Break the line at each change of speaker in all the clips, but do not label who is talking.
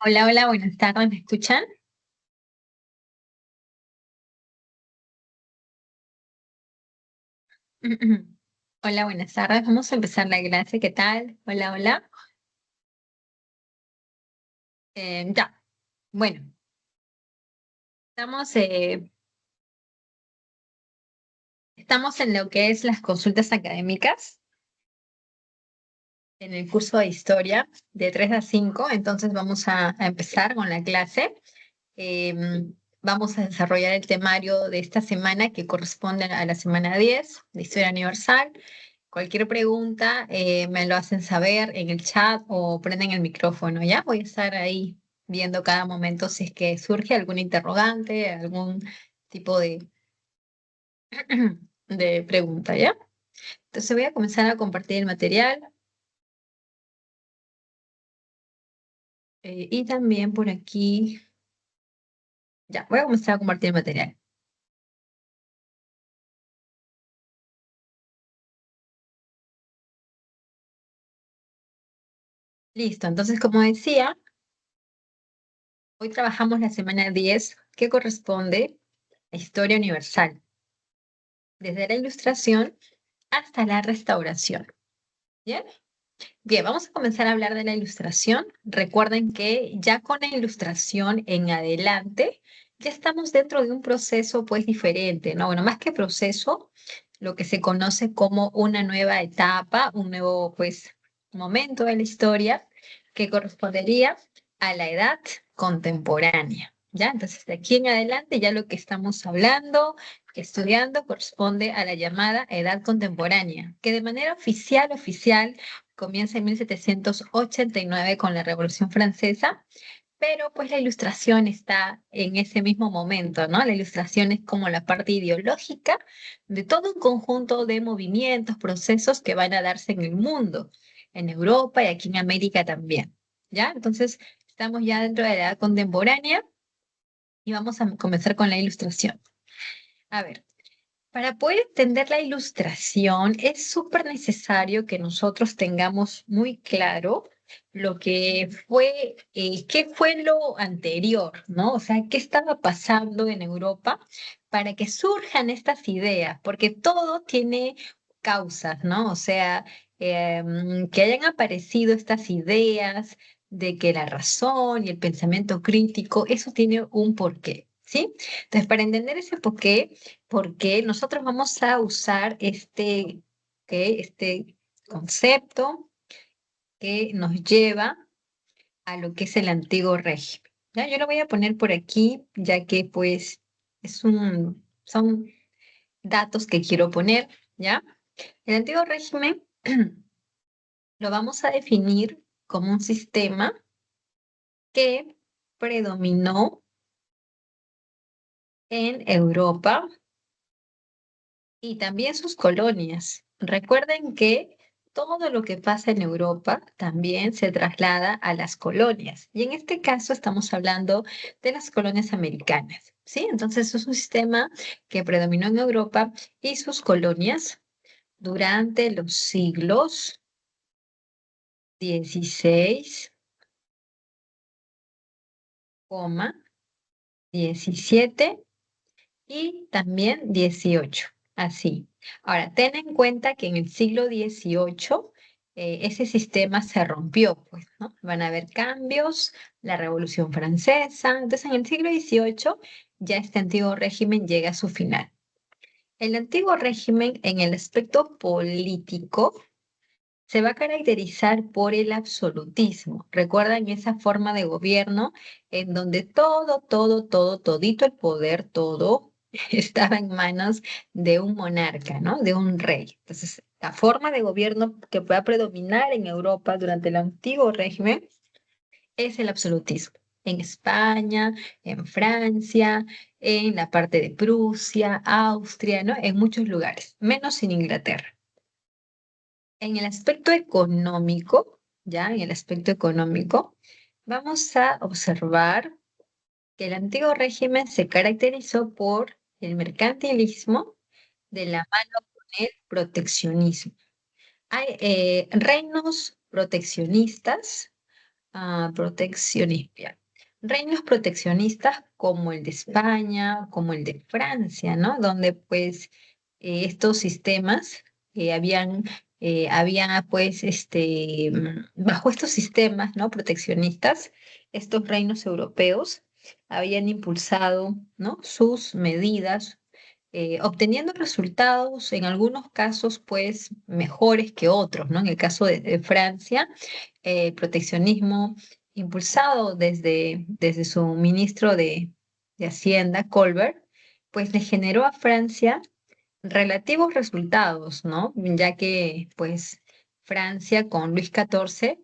Hola, hola, buenas tardes, ¿me escuchan? Hola, buenas tardes, vamos a empezar la clase, ¿qué tal? Hola, hola. Ya, bueno, estamos, eh, estamos en lo que es las consultas académicas, en el curso de historia de 3 a 5. Entonces vamos a empezar con la clase. Vamos a desarrollar el temario de esta semana que corresponde a la semana 10 de Historia Universal. Cualquier pregunta me lo hacen saber en el chat o prenden el micrófono, ¿ya? Voy a estar ahí viendo cada momento si es que surge algún interrogante, algún tipo de pregunta, ¿ya? Entonces voy a comenzar a compartir el material y también por aquí, ya, voy a comenzar a compartir el material. Listo, entonces como decía, hoy trabajamos la semana 10 que corresponde a Historia Universal, desde la Ilustración hasta la Restauración. ¿Bien? Bien, vamos a comenzar a hablar de la Ilustración. Recuerden que ya con la Ilustración en adelante, ya estamos dentro de un proceso pues diferente, ¿no? Bueno, más que proceso, lo que se conoce como una nueva etapa, un nuevo pues momento de la historia que correspondería a la edad contemporánea. ¿Ya? Entonces, de aquí en adelante, ya lo que estamos hablando, estudiando, corresponde a la llamada edad contemporánea, que de manera oficial, comienza en 1789 con la Revolución Francesa, pero pues la ilustración está en ese mismo momento, ¿no? La ilustración es como la parte ideológica de todo un conjunto de movimientos, procesos que van a darse en el mundo, en Europa y aquí en América también, ¿ya? Entonces, estamos ya dentro de la edad contemporánea y vamos a comenzar con la ilustración. A ver. Para poder entender la ilustración, es súper necesario que nosotros tengamos muy claro lo que fue, qué fue lo anterior, ¿no? O sea, qué estaba pasando en Europa para que surjan estas ideas, porque todo tiene causas, ¿no? O sea, que hayan aparecido estas ideas de que la razón y el pensamiento crítico, eso tiene un porqué, ¿sí? Entonces, para entender ese porqué, porque nosotros vamos a usar este concepto que nos lleva a lo que es el antiguo régimen. ¿Ya? Yo lo voy a poner por aquí, ya que pues son datos que quiero poner, ¿ya? El antiguo régimen lo vamos a definir como un sistema que predominó en Europa y también sus colonias. Recuerden que todo lo que pasa en Europa también se traslada a las colonias. Y en este caso estamos hablando de las colonias americanas, ¿sí? Entonces es un sistema que predominó en Europa y sus colonias durante los siglos XVI, 17 y también 18, así. Ahora, ten en cuenta que en el siglo XVIII ese sistema se rompió, pues, ¿no? Van a haber cambios, la Revolución Francesa, entonces en el siglo XVIII ya este antiguo régimen llega a su final. El antiguo régimen en el aspecto político se va a caracterizar por el absolutismo. ¿Recuerdan esa forma de gobierno en donde todito el poder, todo estaba en manos de un monarca, ¿no? De un rey. Entonces, la forma de gobierno que va a predominar en Europa durante el antiguo régimen es el absolutismo. En España, en Francia, en la parte de Prusia, Austria, ¿no? En muchos lugares, menos en Inglaterra. En el aspecto económico, ya en el aspecto económico, vamos a observar que el antiguo régimen se caracterizó por el mercantilismo de la mano con el proteccionismo. Hay reinos proteccionistas Proteccionismo. Ya. Reinos proteccionistas como el de España, como el de Francia, ¿no? Donde pues estos sistemas había pues bajo estos sistemas, ¿no? Proteccionistas, estos reinos europeos habían impulsado, ¿no? Sus medidas, obteniendo resultados en algunos casos pues mejores que otros, ¿no? En el caso de Francia, el proteccionismo impulsado desde su ministro de Hacienda, Colbert, pues le generó a Francia relativos resultados, ¿no? Ya que pues Francia con Luis XIV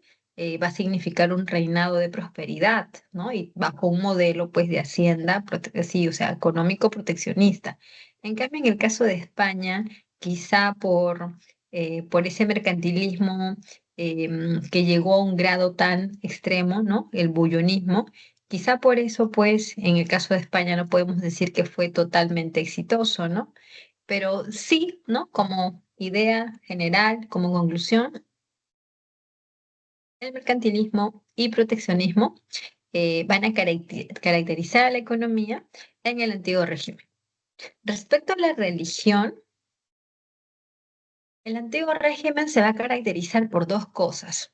va a significar un reinado de prosperidad, ¿no? Y bajo un modelo pues de hacienda, sí, o sea, económico proteccionista. En cambio, en el caso de España, quizá por ese mercantilismo que llegó a un grado tan extremo, ¿no? El bullonismo. Quizá por eso, pues, en el caso de España no podemos decir que fue totalmente exitoso, ¿no? Pero sí, ¿no? Como idea general, como conclusión, el mercantilismo y proteccionismo van a caracterizar a la economía en el antiguo régimen. Respecto a la religión, el antiguo régimen se va a caracterizar por dos cosas.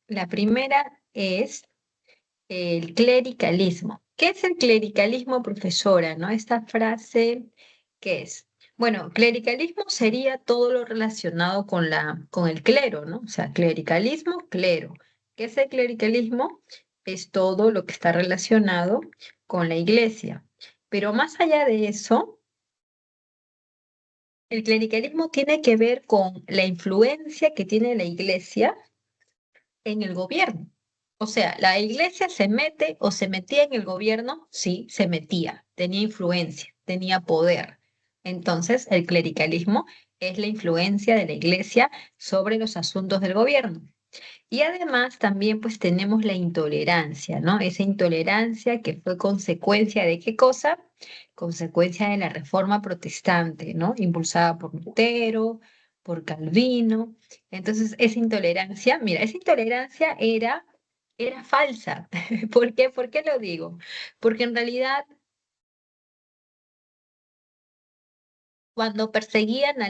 La primera es el clericalismo. ¿Qué es el clericalismo, profesora? ¿No? Esta frase, ¿qué es? Bueno, clericalismo sería todo lo relacionado con el clero, ¿no? O sea, clericalismo, clero. ¿Qué es el clericalismo? Es todo lo que está relacionado con la iglesia. Pero más allá de eso, el clericalismo tiene que ver con la influencia que tiene la iglesia en el gobierno. O sea, la iglesia se mete o se metía en el gobierno, sí, se metía, tenía influencia, tenía poder. Entonces, el clericalismo es la influencia de la iglesia sobre los asuntos del gobierno. Y además también pues tenemos la intolerancia, ¿no? Esa intolerancia que fue consecuencia de qué cosa? Consecuencia de la reforma protestante, ¿no? Impulsada por Lutero, por Calvino. Entonces, esa intolerancia, mira, esa intolerancia era falsa. ¿Por qué? ¿Por qué lo digo? Porque en realidad cuando perseguían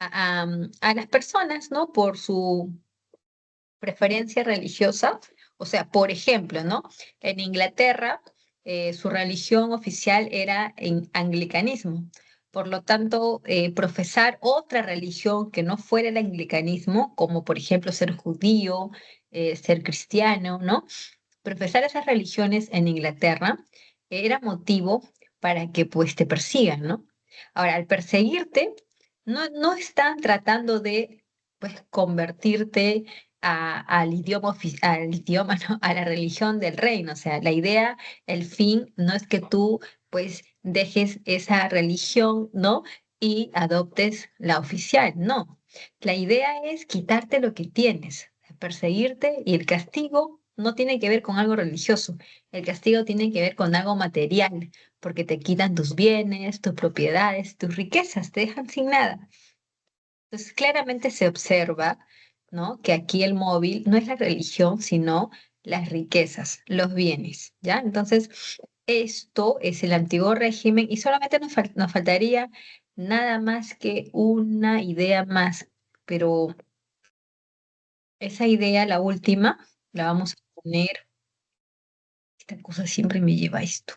a las personas, ¿no? Por su preferencia religiosa, o sea, por ejemplo, ¿no? En Inglaterra, su religión oficial era en anglicanismo. Por lo tanto, profesar otra religión que no fuera el anglicanismo, como por ejemplo ser judío, ser cristiano, ¿no? Profesar esas religiones en Inglaterra era motivo para que pues te persigan, ¿no? Ahora, al perseguirte, no están tratando de pues convertirte al idioma, ¿no? A la religión del reino. O sea, la idea, el fin, no es que tú pues dejes esa religión, ¿no? Y adoptes la oficial, no. La idea es quitarte lo que tienes, perseguirte, y el castigo no tiene que ver con algo religioso, el castigo tiene que ver con algo material, porque te quitan tus bienes, tus propiedades, tus riquezas, te dejan sin nada. Entonces, claramente se observa, ¿no? Que aquí el móvil no es la religión, sino las riquezas, los bienes, ¿ya? Entonces, esto es el antiguo régimen y solamente nos faltaría nada más que una idea más, pero esa idea, la última, la vamos a poner, esta cosa siempre me lleva a esto.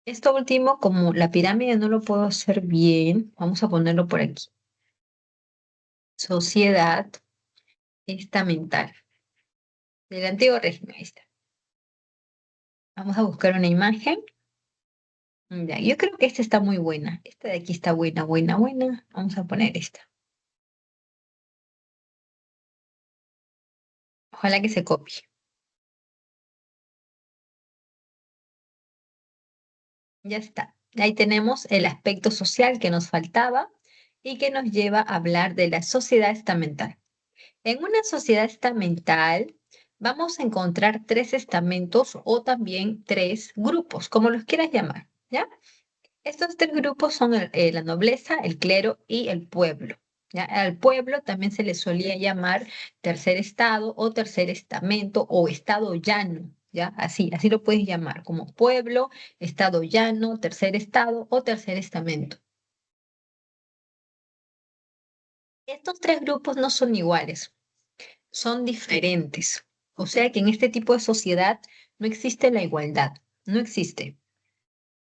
Esto último, como la pirámide no lo puedo hacer bien, vamos a ponerlo por aquí. Sociedad estamental del antiguo régimen. Ahí está. Vamos a buscar una imagen. Ya, yo creo que esta está muy buena. Esta de aquí está buena, buena, buena. Vamos a poner esta. Ojalá que se copie. Ya está. Ahí tenemos el aspecto social que nos faltaba y que nos lleva a hablar de la sociedad estamental. En una sociedad estamental vamos a encontrar tres estamentos o también tres grupos, como los quieras llamar, ¿ya? Estos tres grupos son la nobleza, el clero y el pueblo. ¿ya? Al pueblo también se le solía llamar tercer estado o tercer estamento o estado llano, ¿ya? Así lo puedes llamar, como pueblo, estado llano, tercer estado o tercer estamento. Estos tres grupos no son iguales, son diferentes. O sea que en este tipo de sociedad no existe la igualdad, no existe,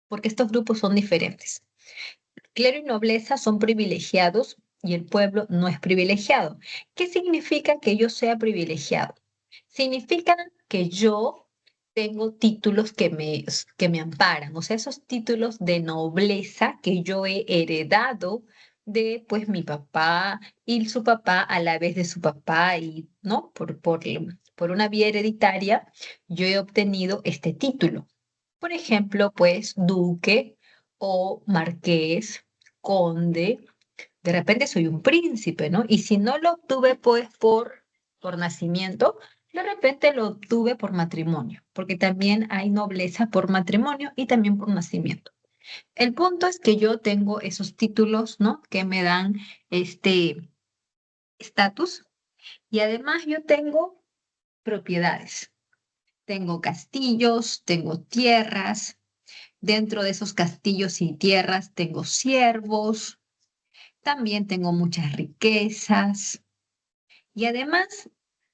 porque estos grupos son diferentes. Clero y nobleza son privilegiados y el pueblo no es privilegiado. ¿Qué significa que yo sea privilegiado? Significa que yo tengo títulos que me amparan, o sea, esos títulos de nobleza que yo he heredado de pues mi papá y su papá a la vez de su papá y, ¿no? Por una vía hereditaria, yo he obtenido este título. Por ejemplo, pues duque o marqués, conde, de repente soy un príncipe, ¿no? Y si no lo obtuve pues por nacimiento, de repente lo obtuve por matrimonio, porque también hay nobleza por matrimonio y también por nacimiento. El punto es que yo tengo esos títulos, ¿no? Que me dan este estatus y además yo tengo propiedades. Tengo castillos, tengo tierras. Dentro de esos castillos y tierras tengo siervos, también tengo muchas riquezas y además,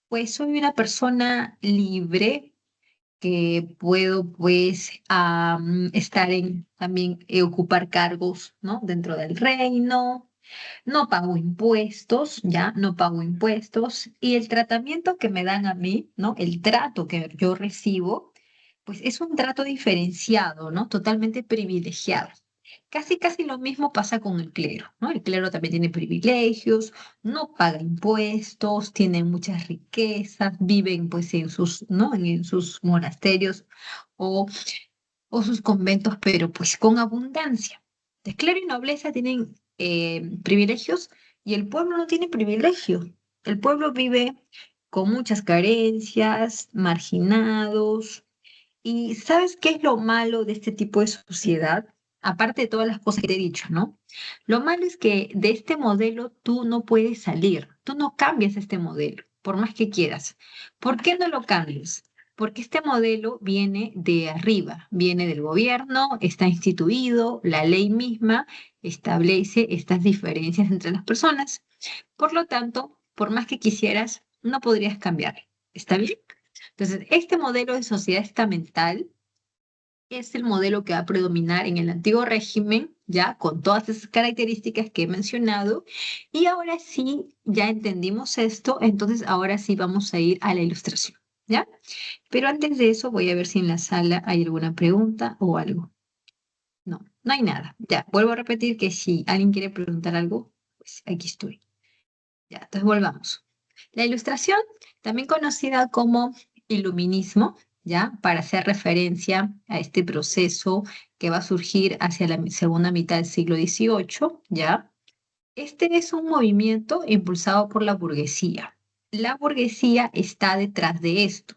pues soy una persona libre que puedo pues estar también ocupar cargos, ¿no? Dentro del reino. No pago impuestos, ya, no pago impuestos y el tratamiento que me dan a mí, ¿no? El trato que yo recibo, pues es un trato diferenciado, ¿no? Totalmente privilegiado. Casi lo mismo pasa con el clero, ¿no? El clero también tiene privilegios, no paga impuestos, tiene muchas riquezas, viven pues en sus, ¿no? En sus monasterios o, o sus conventos, pero pues con abundancia. El clero y nobleza tienen privilegios y el pueblo no tiene privilegios. El pueblo vive con muchas carencias, marginados, ¿y sabes qué es lo malo de este tipo de sociedad? Aparte de todas las cosas que te he dicho, ¿no? Lo malo es que de este modelo tú no puedes salir, tú no cambias este modelo, por más que quieras. ¿Por qué no lo cambias? Porque este modelo viene de arriba, viene del gobierno, está instituido, la ley misma establece estas diferencias entre las personas. Por lo tanto, por más que quisieras, no podrías cambiar. ¿Está bien? Entonces, este modelo de sociedad estamental es el modelo que va a predominar en el antiguo régimen, ya con todas esas características que he mencionado. Y ahora sí, ya entendimos esto, entonces ahora sí vamos a ir a la ilustración, ¿ya? Pero antes de eso, voy a ver si en la sala hay alguna pregunta o algo. No, no hay nada. Ya, vuelvo a repetir que si alguien quiere preguntar algo, pues aquí estoy. Ya, entonces volvamos. La ilustración, también conocida como iluminismo, ¿ya? Para hacer referencia a este proceso que va a surgir hacia la segunda mitad del siglo XVIII, ¿ya? Este es un movimiento impulsado por la burguesía. La burguesía está detrás de esto.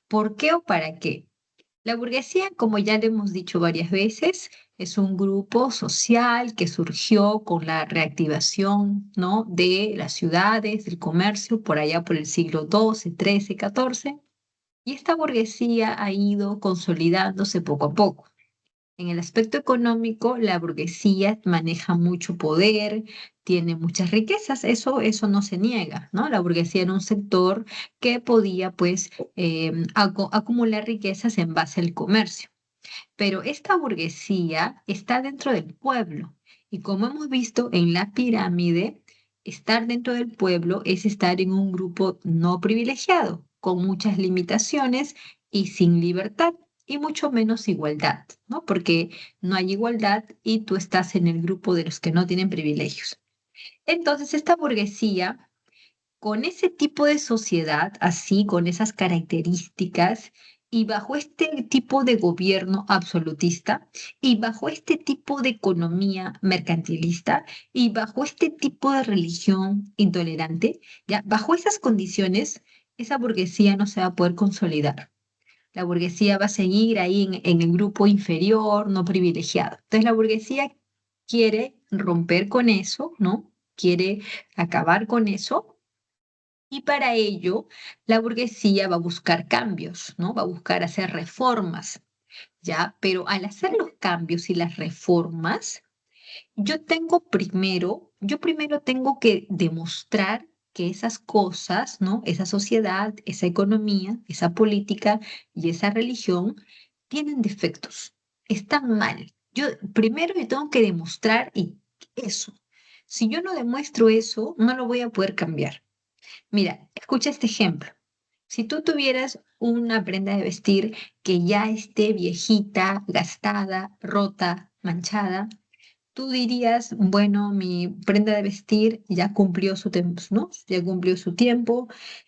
¿Por qué o para qué? La burguesía, como ya le hemos dicho varias veces, es un grupo social que surgió con la reactivación, ¿no? De las ciudades, del comercio, por allá por el siglo XII, XIII, XIV, y esta burguesía ha ido consolidándose poco a poco. En el aspecto económico, la burguesía maneja mucho poder, tiene muchas riquezas, eso no se niega, ¿no? La burguesía era un sector que podía, pues, acumular riquezas en base al comercio. Pero esta burguesía está dentro del pueblo y como hemos visto en la pirámide, estar dentro del pueblo es estar en un grupo no privilegiado, con muchas limitaciones y sin libertad y mucho menos igualdad, ¿no? Porque no hay igualdad y tú estás en el grupo de los que no tienen privilegios. Entonces, esta burguesía con ese tipo de sociedad, así, con esas características, y bajo este tipo de gobierno absolutista, y bajo este tipo de economía mercantilista, y bajo este tipo de religión intolerante, ya, bajo esas condiciones, esa burguesía no se va a poder consolidar. La burguesía va a seguir ahí en el grupo inferior, no privilegiado. Entonces la burguesía quiere romper con eso, ¿no? quiere acabar con eso. Y para ello, la burguesía va a buscar cambios, ¿no? Va a buscar hacer reformas, ¿ya? Pero al hacer los cambios y las reformas, yo primero tengo que demostrar que esas cosas, ¿no? Esa sociedad, esa economía, esa política y esa religión tienen defectos, están mal. Yo tengo que demostrar y eso. Si yo no demuestro eso, no lo voy a poder cambiar. Mira, escucha este ejemplo. Si tú tuvieras una prenda de vestir que ya esté viejita, gastada, rota, manchada, tú dirías, bueno, mi prenda de vestir ya cumplió su tiempo, ¿no? Ya cumplió su tiempo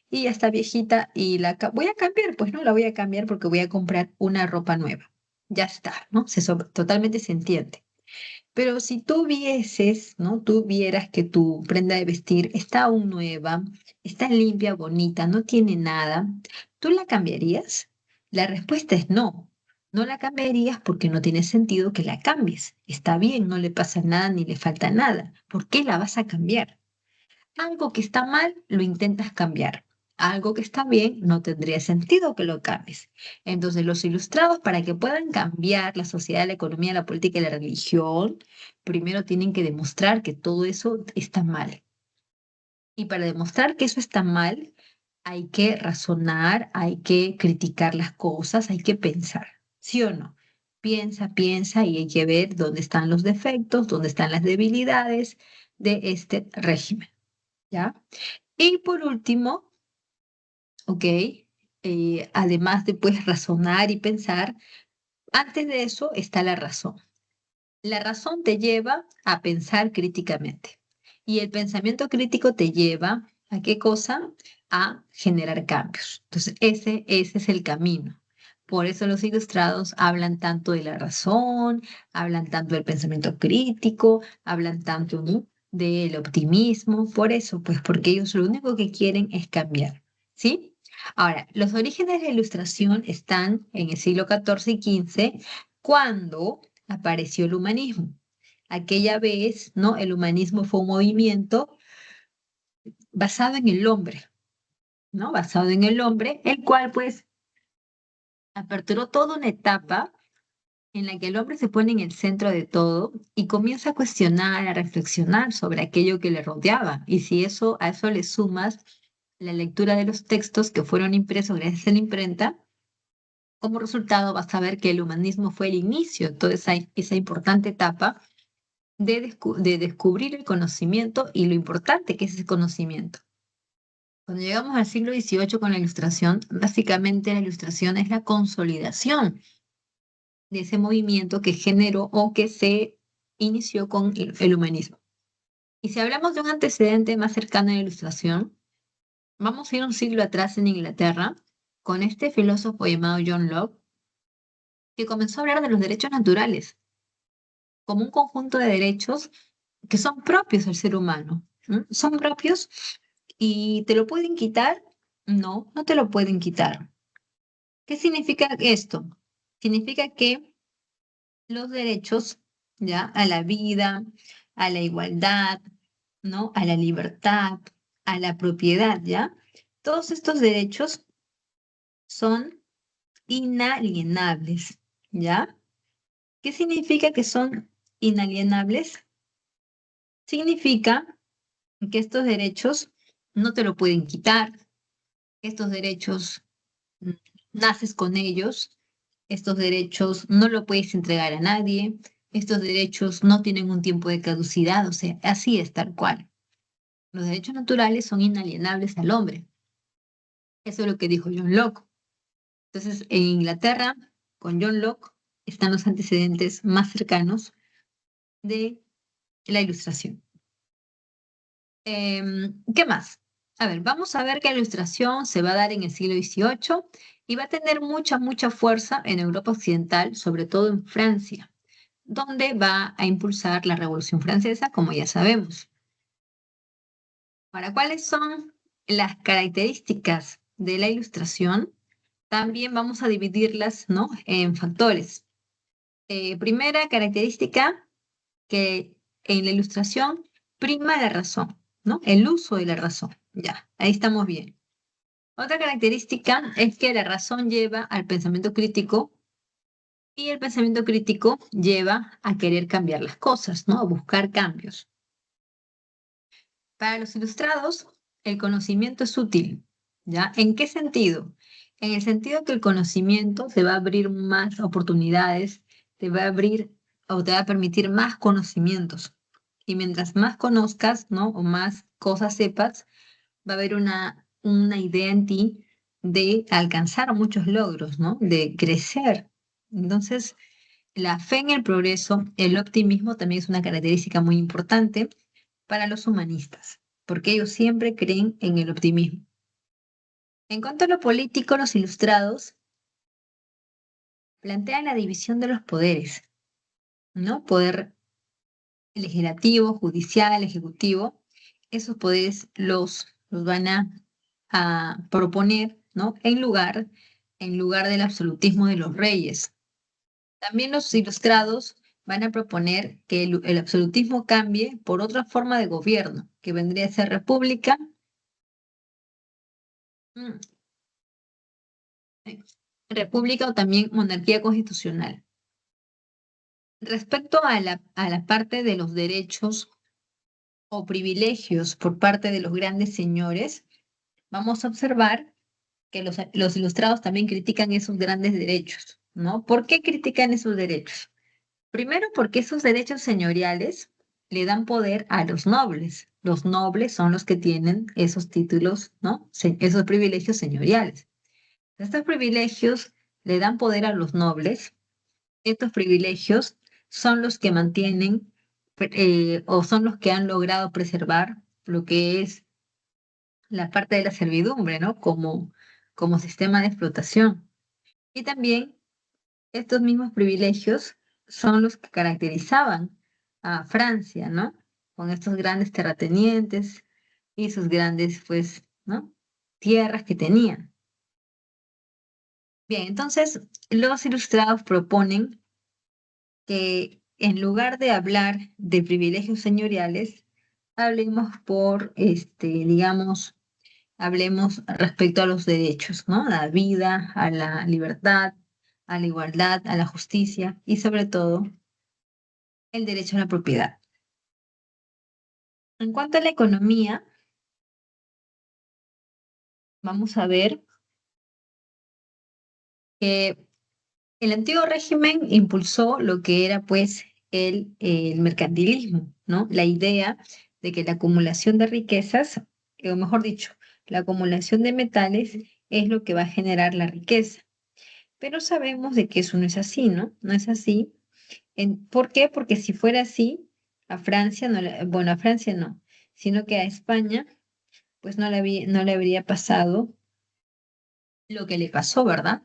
y ya está viejita y voy a cambiar, pues no, la voy a cambiar porque voy a comprar una ropa nueva. Ya está, ¿no? Totalmente se entiende. Pero si tú vieses, ¿no? Tú vieras que tu prenda de vestir está aún nueva, está limpia, bonita, no tiene nada, ¿tú la cambiarías? La respuesta es no. No la cambiarías porque no tiene sentido que la cambies. Está bien, no le pasa nada ni le falta nada. ¿Por qué la vas a cambiar? Algo que está mal, lo intentas cambiar. Algo que está bien, no tendría sentido que lo cambies. Entonces, los ilustrados, para que puedan cambiar la sociedad, la economía, la política y la religión, primero tienen que demostrar que todo eso está mal. Y para demostrar que eso está mal, hay que razonar, hay que criticar las cosas, hay que pensar. ¿Sí o no? Piensa, piensa y hay que ver dónde están los defectos, dónde están las debilidades de este régimen. ¿Ya? Y por último, ok, además de pues razonar y pensar, antes de eso está la razón. La razón te lleva a pensar críticamente y el pensamiento crítico te lleva ¿a qué cosa? A generar cambios. Entonces, ese es el camino. Por eso los ilustrados hablan tanto de la razón, hablan tanto del pensamiento crítico, hablan tanto, ¿no? Del optimismo. Por eso, pues porque ellos lo único que quieren es cambiar. ¿Sí? Ahora, los orígenes de la ilustración están en el siglo XIV y XV, cuando apareció el humanismo. Aquella vez, ¿no? El humanismo fue un movimiento basado en el hombre, ¿no? Basado en el hombre, el cual pues aperturó toda una etapa en la que el hombre se pone en el centro de todo y comienza a cuestionar, a reflexionar sobre aquello que le rodeaba. Y si a eso le sumas la lectura de los textos que fueron impresos gracias a la imprenta, como resultado vas a ver que el humanismo fue el inicio de toda esa importante etapa de descubrir el conocimiento y lo importante que es ese conocimiento. Cuando llegamos al siglo XVIII con la ilustración, básicamente la ilustración es la consolidación de ese movimiento que generó o que se inició con el humanismo. Y si hablamos de un antecedente más cercano a la ilustración, vamos a ir un siglo atrás en Inglaterra con este filósofo llamado John Locke, que comenzó a hablar de los derechos naturales como un conjunto de derechos que son propios del ser humano. Son propios y te lo pueden quitar. No, no te lo pueden quitar. ¿Qué significa esto? Significa que los derechos, ya, a la vida, a la igualdad, ¿no? A la libertad, a la propiedad, ¿ya? Todos estos derechos son inalienables, ¿ya? ¿Qué significa que son inalienables? Significa que estos derechos no te lo pueden quitar, estos derechos mm, naces con ellos, estos derechos no lo puedes entregar a nadie, estos derechos no tienen un tiempo de caducidad, o sea, así es tal cual. Los derechos naturales son inalienables al hombre. Eso es lo que dijo John Locke. Entonces, en Inglaterra, con John Locke, están los antecedentes más cercanos de la Ilustración. ¿Qué más? A ver, vamos a ver que la Ilustración se va a dar en el siglo XVIII y va a tener mucha, mucha fuerza en Europa Occidental, sobre todo en Francia, donde va a impulsar la Revolución Francesa, como ya sabemos. Para cuáles son las características de la Ilustración, también vamos a dividirlas, ¿no? En factores. Primera característica, que en la Ilustración prima la razón, ¿no? El uso de la razón. Ya, ahí estamos bien. Otra característica es que la razón lleva al pensamiento crítico y el pensamiento crítico lleva a querer cambiar las cosas, ¿no? A buscar cambios. Para los ilustrados, el conocimiento es útil, ¿ya? ¿En qué sentido? En el sentido que el conocimiento te va a abrir más oportunidades, te va a abrir o te va a permitir más conocimientos. Y mientras más conozcas, ¿no? O más cosas sepas, va a haber una idea en ti de alcanzar muchos logros, ¿no? De crecer. Entonces, la fe en el progreso, el optimismo también es una característica muy importante para los humanistas, porque ellos siempre creen en el optimismo. En cuanto a lo político, los ilustrados plantean la división de los poderes, ¿no? Poder legislativo, judicial, ejecutivo. Esos poderes los van a proponer, ¿no? En lugar del absolutismo de los reyes. También los ilustrados van a proponer que el absolutismo cambie por otra forma de gobierno, que vendría a ser república, mm, república o también monarquía constitucional. Respecto a la parte de los derechos o privilegios por parte de los grandes señores, vamos a observar que los ilustrados también critican esos grandes derechos, ¿no? ¿Por qué critican esos derechos? Primero, porque esos derechos señoriales le dan poder a los nobles. Los nobles son los que tienen esos títulos, ¿no? Esos privilegios señoriales. Estos privilegios le dan poder a los nobles. Estos privilegios son los que mantienen o son los que han logrado preservar lo que es la parte de la servidumbre, ¿no? Como sistema de explotación. Y también estos mismos privilegios son los que caracterizaban a Francia, ¿no? Con estos grandes terratenientes y sus grandes, pues, ¿no? Tierras que tenían. Bien, entonces los ilustrados proponen que en lugar de hablar de privilegios señoriales, hablemos digamos, hablemos respecto a los derechos, ¿no? A la vida, a la libertad, a la igualdad, a la justicia y sobre todo el derecho a la propiedad. En cuanto a la economía, vamos a ver que el antiguo régimen impulsó lo que era pues el mercantilismo, ¿no? La idea de que la acumulación de riquezas, o mejor dicho, la acumulación de metales es lo que va a generar la riqueza. Pero sabemos de que eso no es así, ¿no? No es así. ¿Por qué? Porque si fuera así, a Francia no bueno, a Francia no, sino que a España, pues no le habría pasado lo que le pasó, ¿verdad?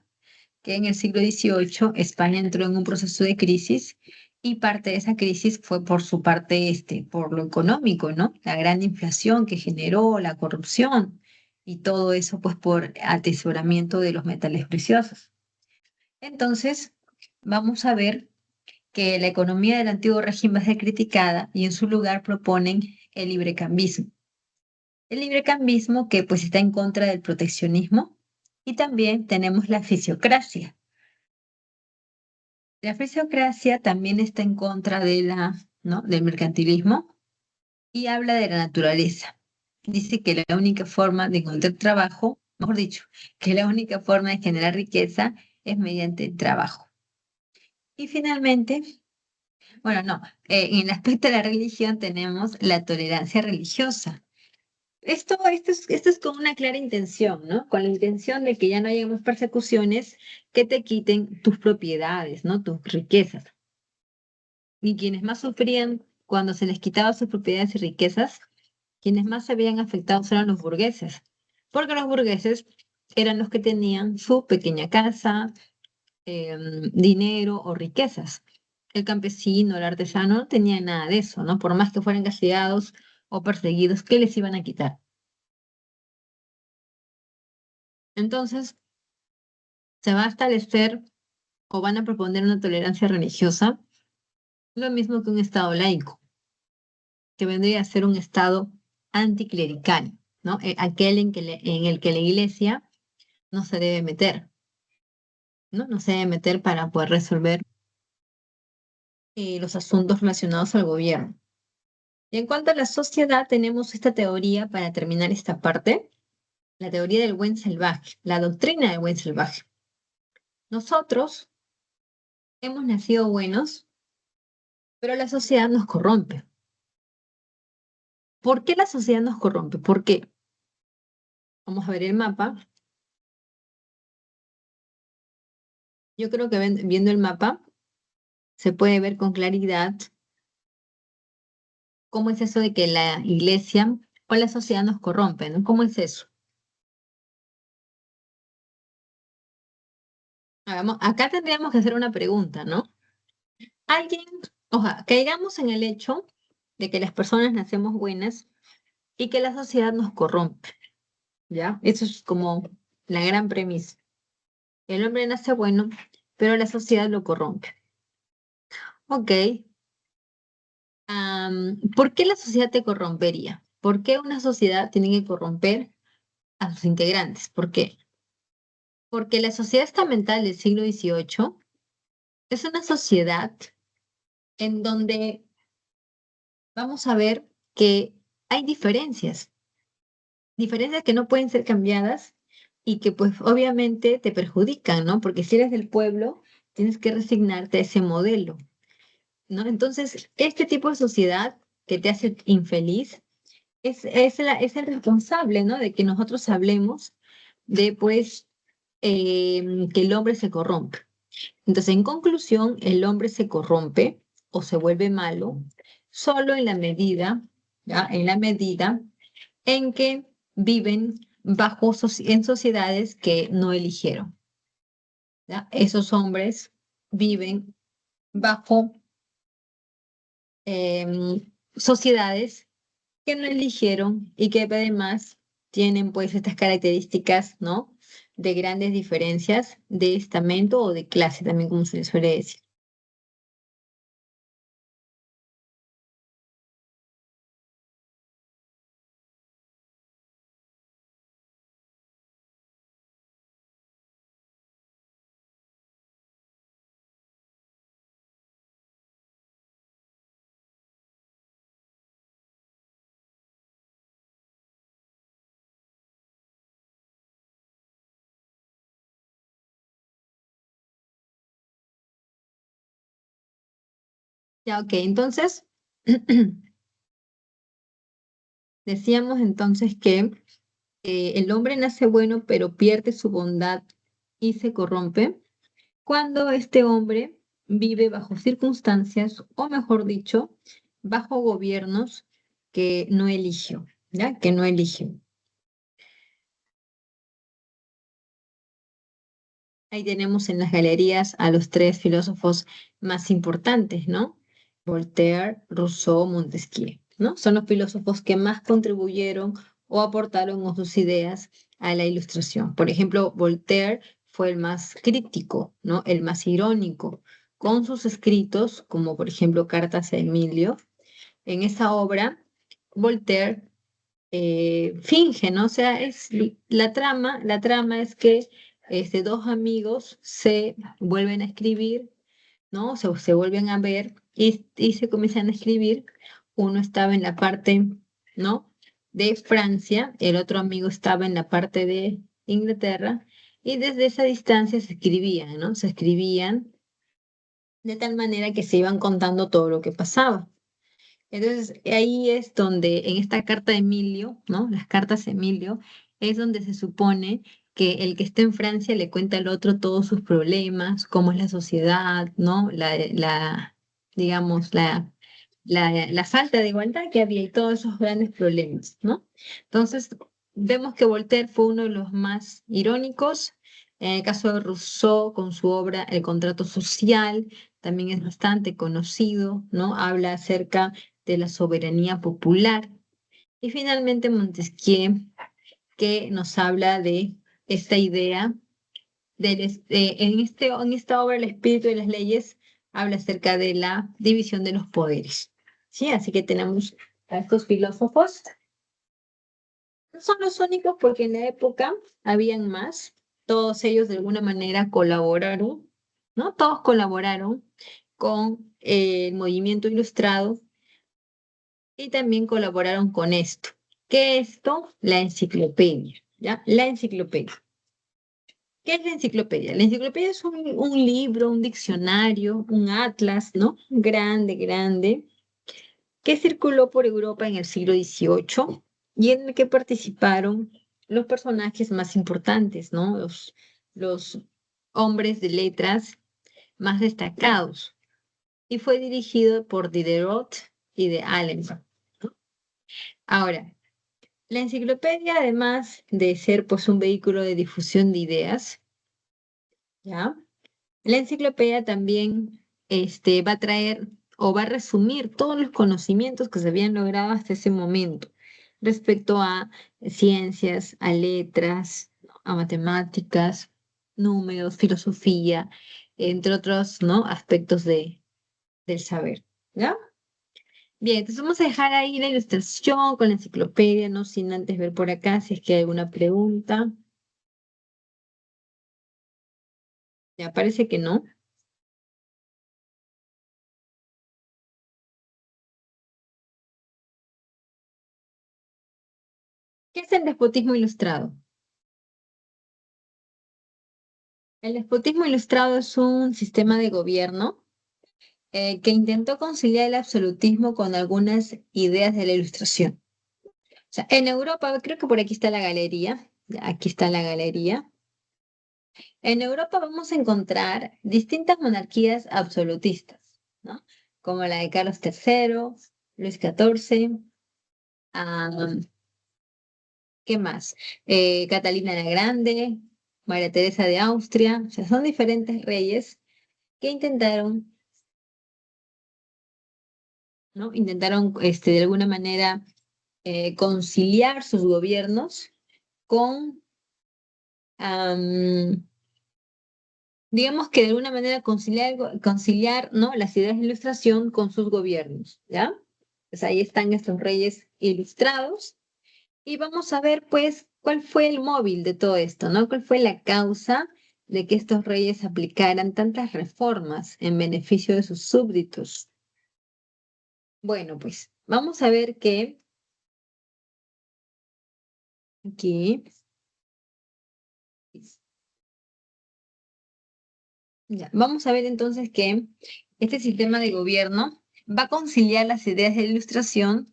Que en el siglo XVIII España entró en un proceso de crisis y parte de esa crisis fue por su parte, por lo económico, ¿no? La gran inflación que generó, la corrupción y todo eso, pues por atesoramiento de los metales preciosos. Entonces, vamos a ver que la economía del antiguo régimen va a ser criticada y en su lugar proponen el librecambismo. El librecambismo que pues está en contra del proteccionismo y también tenemos la fisiocracia. La fisiocracia también está en contra ¿no? del mercantilismo y habla de la naturaleza. Dice que la única forma de encontrar trabajo, mejor dicho, que la única forma de generar riqueza es mediante el trabajo. Y finalmente, bueno, no, en el aspecto de la religión tenemos la tolerancia religiosa. Esto es con una clara intención, ¿no? Con la intención de que ya no haya más persecuciones que te quiten tus propiedades, ¿no? Tus riquezas. Y quienes más sufrían cuando se les quitaba sus propiedades y riquezas, quienes más se veían afectados eran los burgueses, porque los burgueses eran los que tenían su pequeña casa, dinero o riquezas. El campesino, el artesano no tenía nada de eso, ¿no? Por más que fueran castigados o perseguidos, ¿qué les iban a quitar? Entonces, se va a establecer o van a proponer una tolerancia religiosa, lo mismo que un Estado laico. que vendría a ser un Estado anticlerical, ¿no? Aquel en el que la Iglesia no se debe meter, ¿no? No se debe meter para poder resolver los asuntos relacionados al gobierno. Y en cuanto a la sociedad, tenemos esta teoría para terminar esta parte, la teoría del buen salvaje, la doctrina del buen salvaje. Nosotros hemos nacido buenos, pero la sociedad nos corrompe. ¿Por qué la sociedad nos corrompe? ¿Por qué? Vamos a ver el mapa. Yo creo que viendo el mapa se puede ver con claridad cómo es eso de que la iglesia o la sociedad nos corrompe, ¿no? ¿Cómo es eso? Acá tendríamos que hacer una pregunta, ¿no? Alguien, o sea, caigamos en el hecho de que las personas nacemos buenas y que la sociedad nos corrompe, ¿ya? Eso es como la gran premisa. El hombre nace bueno, pero la sociedad lo corrompe. Ok, ¿por qué la sociedad te corrompería? ¿Por qué una sociedad tiene que corromper a sus integrantes? ¿Por qué? Porque la sociedad estamental del siglo XVIII es una sociedad en donde vamos a ver que hay diferencias que no pueden ser cambiadas y que pues obviamente te perjudican, ¿no? Porque si eres del pueblo, tienes que resignarte a ese modelo, ¿no? Entonces, este tipo de sociedad que te hace infeliz es el responsable, ¿no? De que nosotros hablemos de pues que el hombre se corrompe. Entonces, en conclusión, el hombre se corrompe o se vuelve malo solo en la medida, ¿ya? En la medida en que viven en sociedades que no eligieron, ¿ya? Esos hombres viven bajo sociedades que no eligieron y que además tienen pues estas características, ¿no? De grandes diferencias de estamento o de clase, también como se le suele decir. Ya, ok, entonces decíamos entonces que el hombre nace bueno, pero pierde su bondad y se corrompe cuando este hombre vive bajo circunstancias, o mejor dicho, bajo gobiernos que no eligió, ¿ya? Que no eligió. Ahí tenemos en las galerías a los tres filósofos más importantes, ¿no? Voltaire, Rousseau, Montesquieu, ¿no? Son los filósofos que más contribuyeron o aportaron con sus ideas a la Ilustración. Por ejemplo, Voltaire fue el más crítico, ¿no? El más irónico, con sus escritos, como por ejemplo Cartas a Emilio. En esa obra, Voltaire finge, ¿no? O sea, la trama es que dos amigos se vuelven a escribir, ¿no? Se vuelven a ver y se comienzan a escribir. Uno estaba en la parte, ¿no? De Francia, el otro amigo estaba en la parte de Inglaterra, y desde esa distancia se escribían, ¿no? Se escribían de tal manera que se iban contando todo lo que pasaba. Entonces, ahí es donde, en esta carta de Emilio, ¿no? Las cartas de Emilio, es donde se supone que el que está en Francia le cuenta al otro todos sus problemas, cómo es la sociedad, ¿no? Digamos, la falta de igualdad que había y todos esos grandes problemas, ¿no? Entonces, vemos que Voltaire fue uno de los más irónicos. En el caso de Rousseau, con su obra El contrato social, también es bastante conocido, ¿no? Habla acerca de la soberanía popular. Y finalmente Montesquieu, que nos habla de esta idea en esta obra, El espíritu de las leyes, habla acerca de la división de los poderes. ¿Sí? Así que tenemos a estos filósofos. No son los únicos porque en la época habían más. Todos ellos de alguna manera colaboraron, ¿no? Todos colaboraron con el movimiento ilustrado y también colaboraron con esto. ¿Qué es esto? La enciclopedia, ¿ya? La enciclopedia. ¿Qué es la enciclopedia? La enciclopedia es un libro, un diccionario, un atlas, ¿no? Grande, grande, que circuló por Europa en el siglo XVIII y en el que participaron los personajes más importantes, ¿no? Los hombres de letras más destacados. Y fue dirigido por Diderot y de Allenby, ¿no? Ahora, la enciclopedia, además de ser pues un vehículo de difusión de ideas, ¿ya? La enciclopedia también va a traer o va a resumir todos los conocimientos que se habían logrado hasta ese momento respecto a ciencias, a letras, ¿no? A matemáticas, números, filosofía, entre otros, ¿no? Aspectos del saber, ¿ya? Bien, entonces vamos a dejar ahí la ilustración con la enciclopedia, no sin antes ver por acá si es que hay alguna pregunta. Ya parece que no. ¿Qué es el despotismo ilustrado? El despotismo ilustrado es un sistema de gobierno que intentó conciliar el absolutismo con algunas ideas de la ilustración. O sea, en Europa, creo que por aquí está la galería, aquí está la galería. En Europa vamos a encontrar distintas monarquías absolutistas, ¿no? Como la de Carlos III, Luis XIV, ah, ¿qué más? Catalina la Grande, María Teresa de Austria, o sea, son diferentes reyes que intentaron, ¿no? Intentaron, de alguna manera, conciliar sus gobiernos con, am, digamos que de alguna manera conciliar, ¿no? Las ideas de ilustración con sus gobiernos, ¿ya? Pues ahí están estos reyes ilustrados y vamos a ver, pues, cuál fue el móvil de todo esto, ¿no? ¿Cuál fue la causa de que estos reyes aplicaran tantas reformas en beneficio de sus súbditos? Bueno, pues, vamos a ver que aquí... Ya, vamos a ver entonces que este sistema de gobierno va a conciliar las ideas de la ilustración.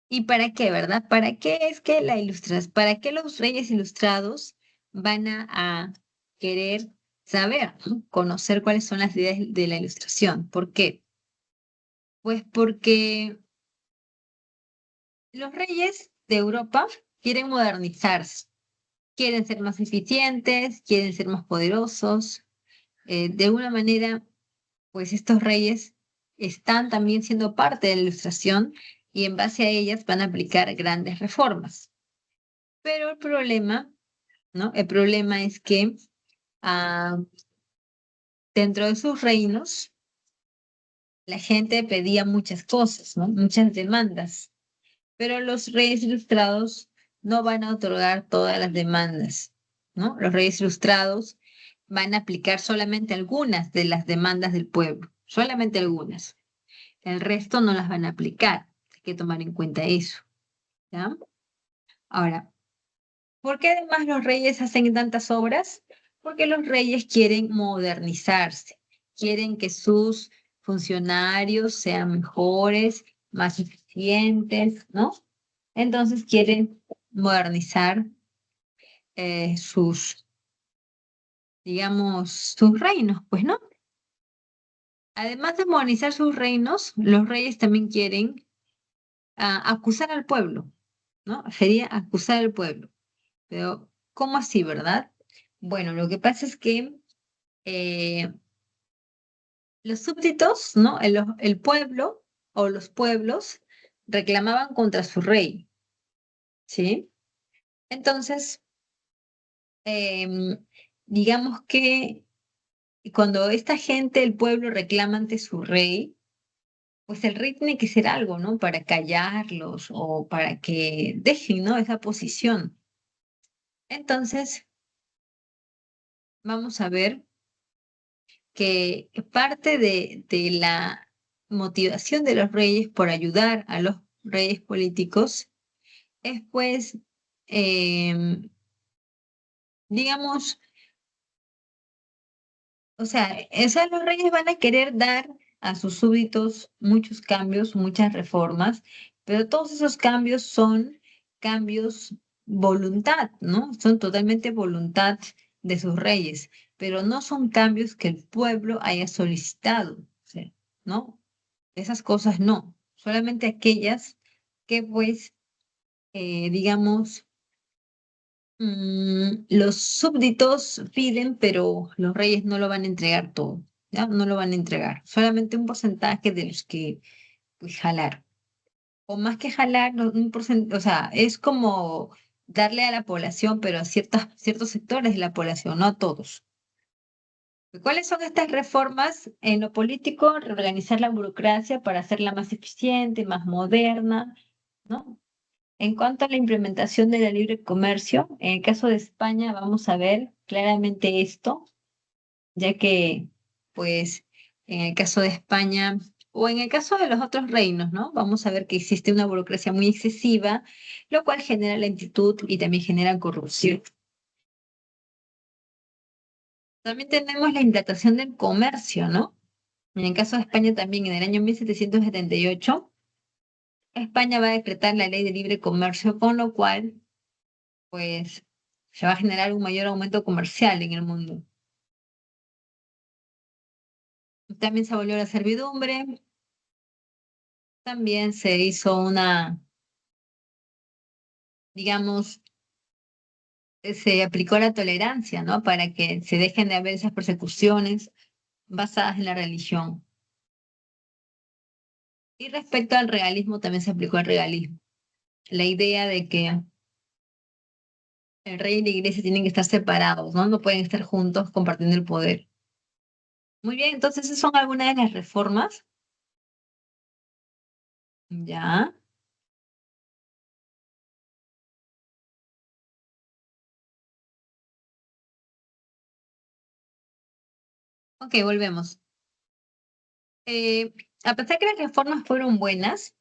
¿Y para qué, verdad? ¿Para qué es que la ilustras? ¿Para qué los reyes ilustrados van a querer saber, ¿no? Conocer cuáles son las ideas de la ilustración? ¿Por qué? Pues porque los reyes de Europa quieren modernizarse, quieren ser más eficientes, quieren ser más poderosos. De alguna manera pues estos reyes están también siendo parte de la ilustración y en base a ellas van a aplicar grandes reformas. Pero el problema, ¿no? El problema es que ah, dentro de sus reinos la gente pedía muchas cosas, ¿no? Muchas demandas, pero los reyes ilustrados no van a otorgar todas las demandas, ¿no? Los reyes ilustrados van a aplicar solamente algunas de las demandas del pueblo, solamente algunas. El resto no las van a aplicar. Hay que tomar en cuenta eso, ¿ya? Ahora, ¿por qué además los reyes hacen tantas obras? Porque los reyes quieren modernizarse, quieren que sus funcionarios sean mejores, más eficientes, ¿no? Entonces quieren modernizar digamos, sus reinos, pues, ¿no? Además de modernizar sus reinos, los reyes también quieren acusar al pueblo, ¿no? Sería acusar al pueblo. Pero, ¿cómo así, verdad? Bueno, lo que pasa es que eh, los súbditos, ¿no? El pueblo o los pueblos reclamaban contra su rey, ¿sí? Entonces, em, digamos que cuando esta gente, el pueblo, reclama ante su rey, pues el rey tiene que hacer algo, ¿no? Para callarlos o para que dejen, ¿no? Esa posición. Entonces, vamos a ver que parte de la motivación de los reyes por ayudar a los reyes políticos es pues, digamos, o sea, los reyes van a querer dar a sus súbditos muchos cambios, muchas reformas, pero todos esos cambios son cambios voluntad, ¿no? Son totalmente voluntad de sus reyes, pero no son cambios que el pueblo haya solicitado, o sea, ¿no? Esas cosas no, solamente aquellas que pues, digamos, los súbditos piden, pero los reyes no lo van a entregar todo, ¿ya? No lo van a entregar, solamente un porcentaje de los que pues jalar. O más que jalar, un porcentaje, o sea, es como darle a la población, pero a ciertos sectores de la población, no a todos. ¿Cuáles son estas reformas en lo político? Reorganizar la burocracia para hacerla más eficiente, más moderna, ¿no? En cuanto a la implementación de la libre comercio, en el caso de España vamos a ver claramente esto, ya que, pues, en el caso de España o en el caso de los otros reinos, ¿no? Vamos a ver que existe una burocracia muy excesiva, lo cual genera lentitud y también genera corrupción. También tenemos la implantación del comercio, ¿no? En el caso de España también, en el año 1778, España va a decretar la ley de libre comercio, con lo cual pues se va a generar un mayor aumento comercial en el mundo. También se abolió la servidumbre, también se hizo digamos, se aplicó la tolerancia, ¿no? Para que se dejen de haber esas persecuciones basadas en la religión. Y respecto al regalismo, también se aplicó el regalismo. La idea de que el rey y la iglesia tienen que estar separados, ¿no? No pueden estar juntos compartiendo el poder. Muy bien, entonces esas son algunas de las reformas. Ya. Ok, volvemos. Eh, a pesar que las reformas fueron buenas,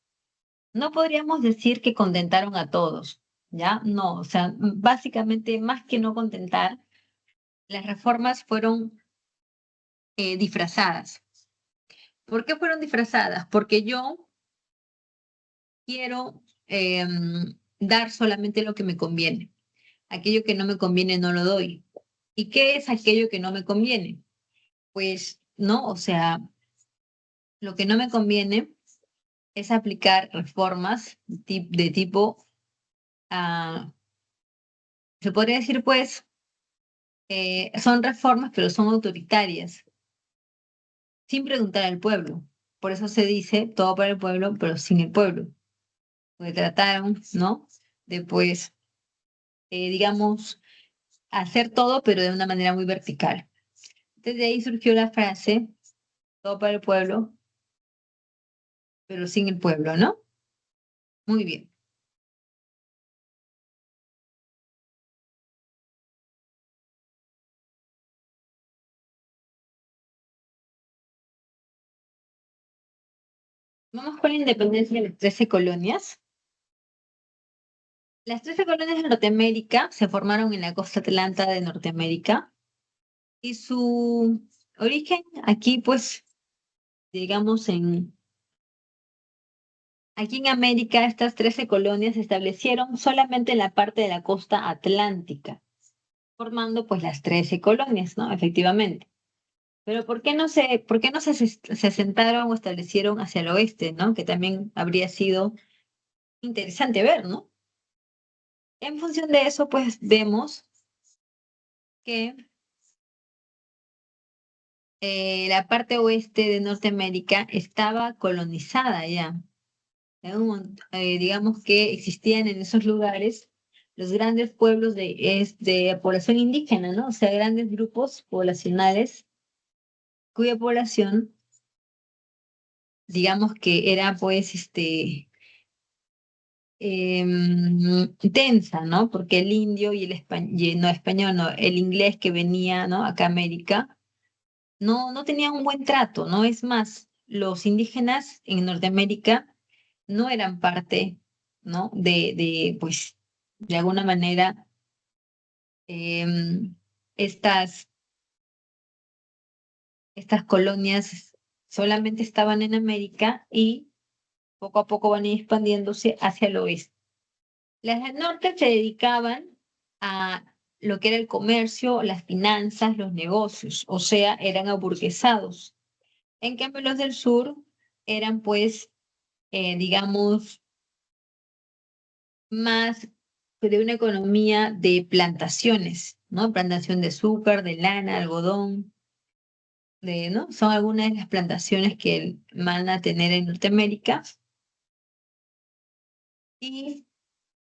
no podríamos decir que contentaron a todos, ¿ya? No, o sea, básicamente más que no contentar, las reformas fueron disfrazadas. ¿Por qué fueron disfrazadas? Porque yo quiero dar solamente lo que me conviene. Aquello que no me conviene no lo doy. ¿Y qué es aquello que no me conviene? Pues no, o sea, lo que no me conviene es aplicar reformas de tipo, ah, se podría decir pues, son reformas, pero son autoritarias, sin preguntar al pueblo. Por eso se dice todo para el pueblo, pero sin el pueblo. Porque trataron, ¿no? De, pues, digamos, hacer todo, pero de una manera muy vertical. Desde ahí surgió la frase, todo para el pueblo, pero sin el pueblo, ¿no? Muy bien. Vamos con la independencia de las 13 colonias. Las 13 colonias de Norteamérica se formaron en la costa atlanta de Norteamérica y su origen aquí, pues, digamos, aquí en América, estas 13 colonias se establecieron solamente en la parte de la costa atlántica, formando pues las 13 colonias, ¿no? Efectivamente. Pero ¿por qué no se asentaron o establecieron hacia el oeste, ¿no? Que también habría sido interesante ver, ¿no? En función de eso, pues vemos que la parte oeste de Norteamérica estaba colonizada ya. Digamos que existían en esos lugares los grandes pueblos de población indígena, ¿no? O sea, grandes grupos poblacionales cuya población digamos que era pues tensa, ¿no? Porque el indio y el no español, no, el inglés que venía, ¿no? Acá a América, no tenían un buen trato, ¿no? Es más, los indígenas en Norteamérica no eran parte, ¿no? Pues, de alguna manera, em, estas, estas colonias solamente estaban en América y poco a poco van expandiéndose hacia el oeste. Las del norte se dedicaban a lo que era el comercio, las finanzas, los negocios, o sea, eran aburguesados. En cambio, los del sur eran, pues, digamos, más de una economía de plantaciones, ¿no? Plantación de azúcar, de lana, algodón, ¿no? Son algunas de las plantaciones que van a tener en Norteamérica. Y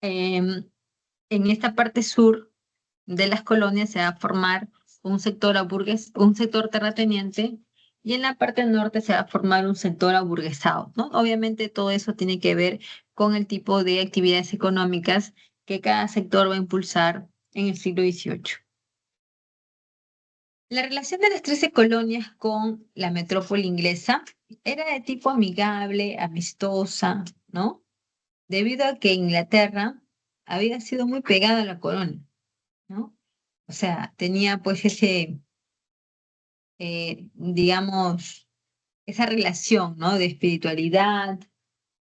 en esta parte sur de las colonias se va a formar un sector un sector terrateniente, y en la parte norte se va a formar un sector aburguesado, ¿no? Obviamente todo eso tiene que ver con el tipo de actividades económicas que cada sector va a impulsar en el siglo XVIII. La relación de las 13 colonias con la metrópoli inglesa era de tipo amigable, amistosa, ¿no? Debido a que Inglaterra había sido muy pegada a la corona, ¿no? O sea, tenía pues digamos, esa relación, ¿no? De espiritualidad.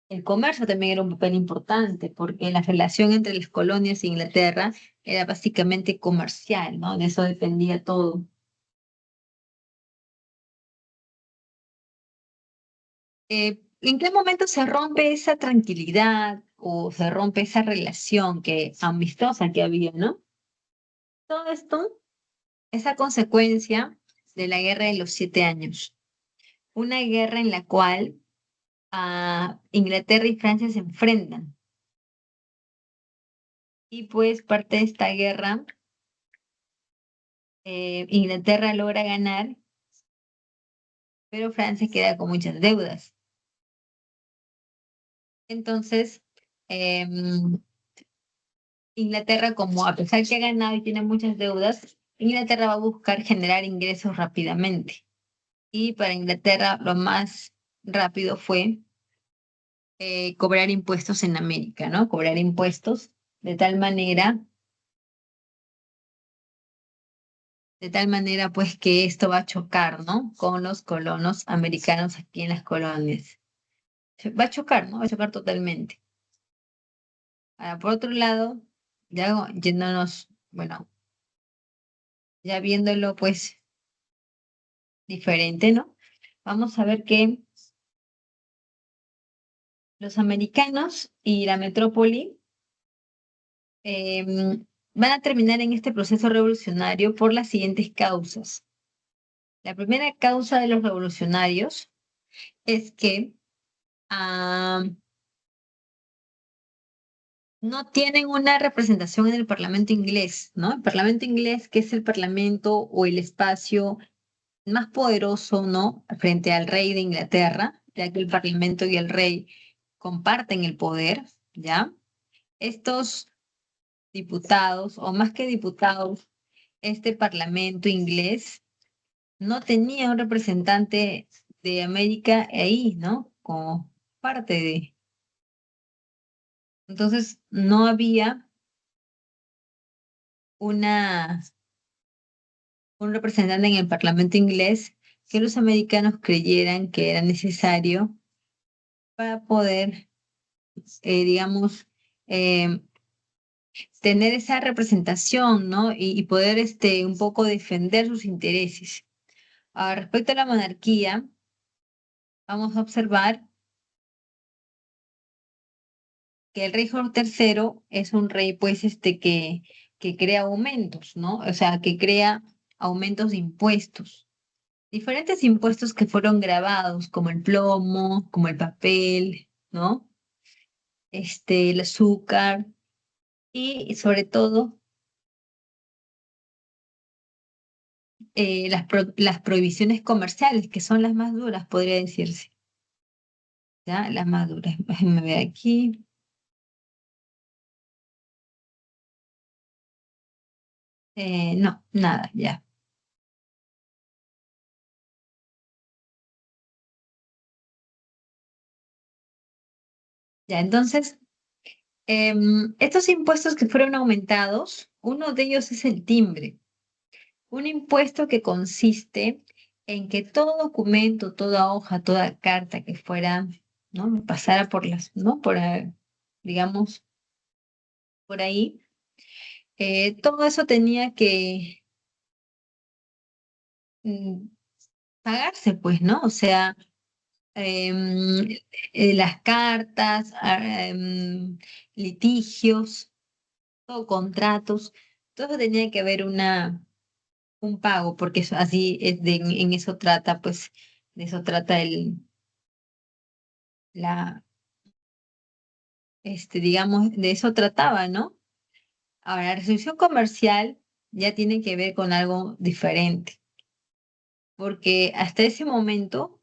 El comercio también era un papel importante, porque la relación entre las colonias e Inglaterra era básicamente comercial, ¿no? De eso dependía todo. ¿En qué momento se rompe esa tranquilidad o se rompe esa relación que amistosa que había, ¿no? Todo esto es a consecuencia de la Guerra de los 7 Años, una guerra en la cual Inglaterra y Francia se enfrentan. Y pues parte de esta guerra, Inglaterra logra ganar, pero Francia queda con muchas deudas. Entonces, em, Inglaterra, como a pesar que ha ganado y tiene muchas deudas, Inglaterra va a buscar generar ingresos rápidamente. Y para Inglaterra lo más rápido fue cobrar impuestos en América, ¿no? Cobrar impuestos de tal manera, de tal manera pues que esto va a chocar, ¿no? Con los colonos americanos aquí en las colonias. Va a chocar, ¿no? Va a chocar totalmente. Ahora, por otro lado, ya yéndonos, bueno, ya viéndolo pues diferente, ¿no? Vamos a ver que los americanos y la metrópoli van a terminar en este proceso revolucionario por las siguientes causas. La primera causa de los revolucionarios es que ah, no tienen una representación en el Parlamento inglés, ¿no? El Parlamento inglés, que es el Parlamento o el espacio más poderoso, ¿no? Frente al rey de Inglaterra, ya que el Parlamento y el rey comparten el poder, ¿ya? Estos diputados, o más que diputados, este Parlamento inglés no tenía un representante de América ahí, ¿no? Como parte de. Entonces, no había una, un representante en el Parlamento inglés que los americanos creyeran que era necesario para poder, digamos, eh, tener esa representación, ¿no? Y poder un poco defender sus intereses. Respecto a la monarquía, vamos a observar que el rey Jorge III es un rey, pues, que crea aumentos, ¿no? O sea, que crea aumentos de impuestos. Diferentes impuestos que fueron grabados, como el plomo, como el papel, ¿no? El azúcar y sobre todo las prohibiciones comerciales, que son las más duras, podría decirse. Ya, la madurez. Déjenme ver aquí. No, nada, ya. Ya, entonces, estos impuestos que fueron aumentados, uno de ellos es el timbre. Un impuesto que consiste en que todo documento, toda hoja, toda carta que fuera, ¿no? Pasara por las, ¿no? Por, digamos, por ahí, todo eso tenía que mm, pagarse, pues, ¿no? O sea, em, las cartas, litigios, todo, contratos, todo tenía que haber un pago, porque eso, así es en eso trata, pues, de eso trata la, digamos, de eso trataba, ¿no? Ahora, la resolución comercial ya tiene que ver con algo diferente, porque hasta ese momento,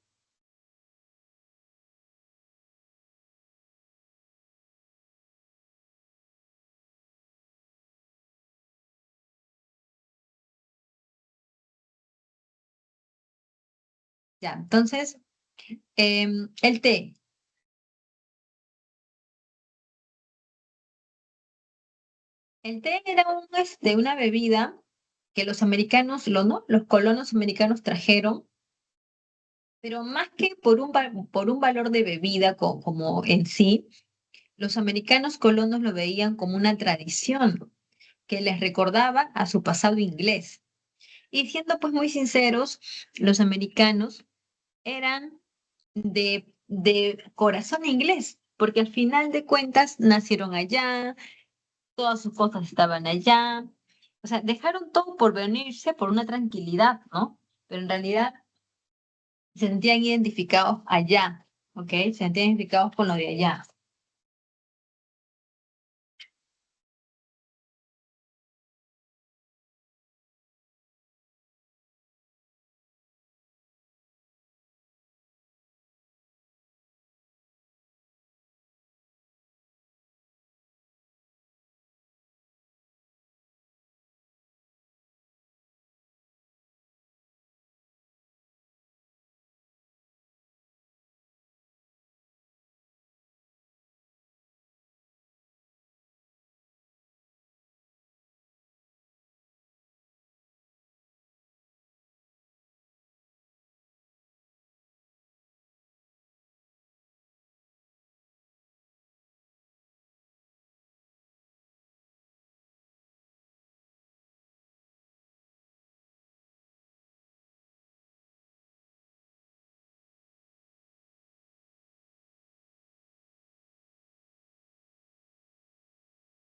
ya, entonces, el té. El té era una bebida que los americanos, ¿no? Los colonos americanos trajeron, pero más que por un valor de bebida como en sí, los americanos colonos lo veían como una tradición que les recordaba a su pasado inglés. Y siendo pues muy sinceros, los americanos eran de corazón inglés, porque al final de cuentas nacieron allá, todas sus cosas estaban allá, o sea, dejaron todo por venirse por una tranquilidad, ¿no? Pero en realidad se sentían identificados allá, ¿ok? Se sentían identificados con lo de allá.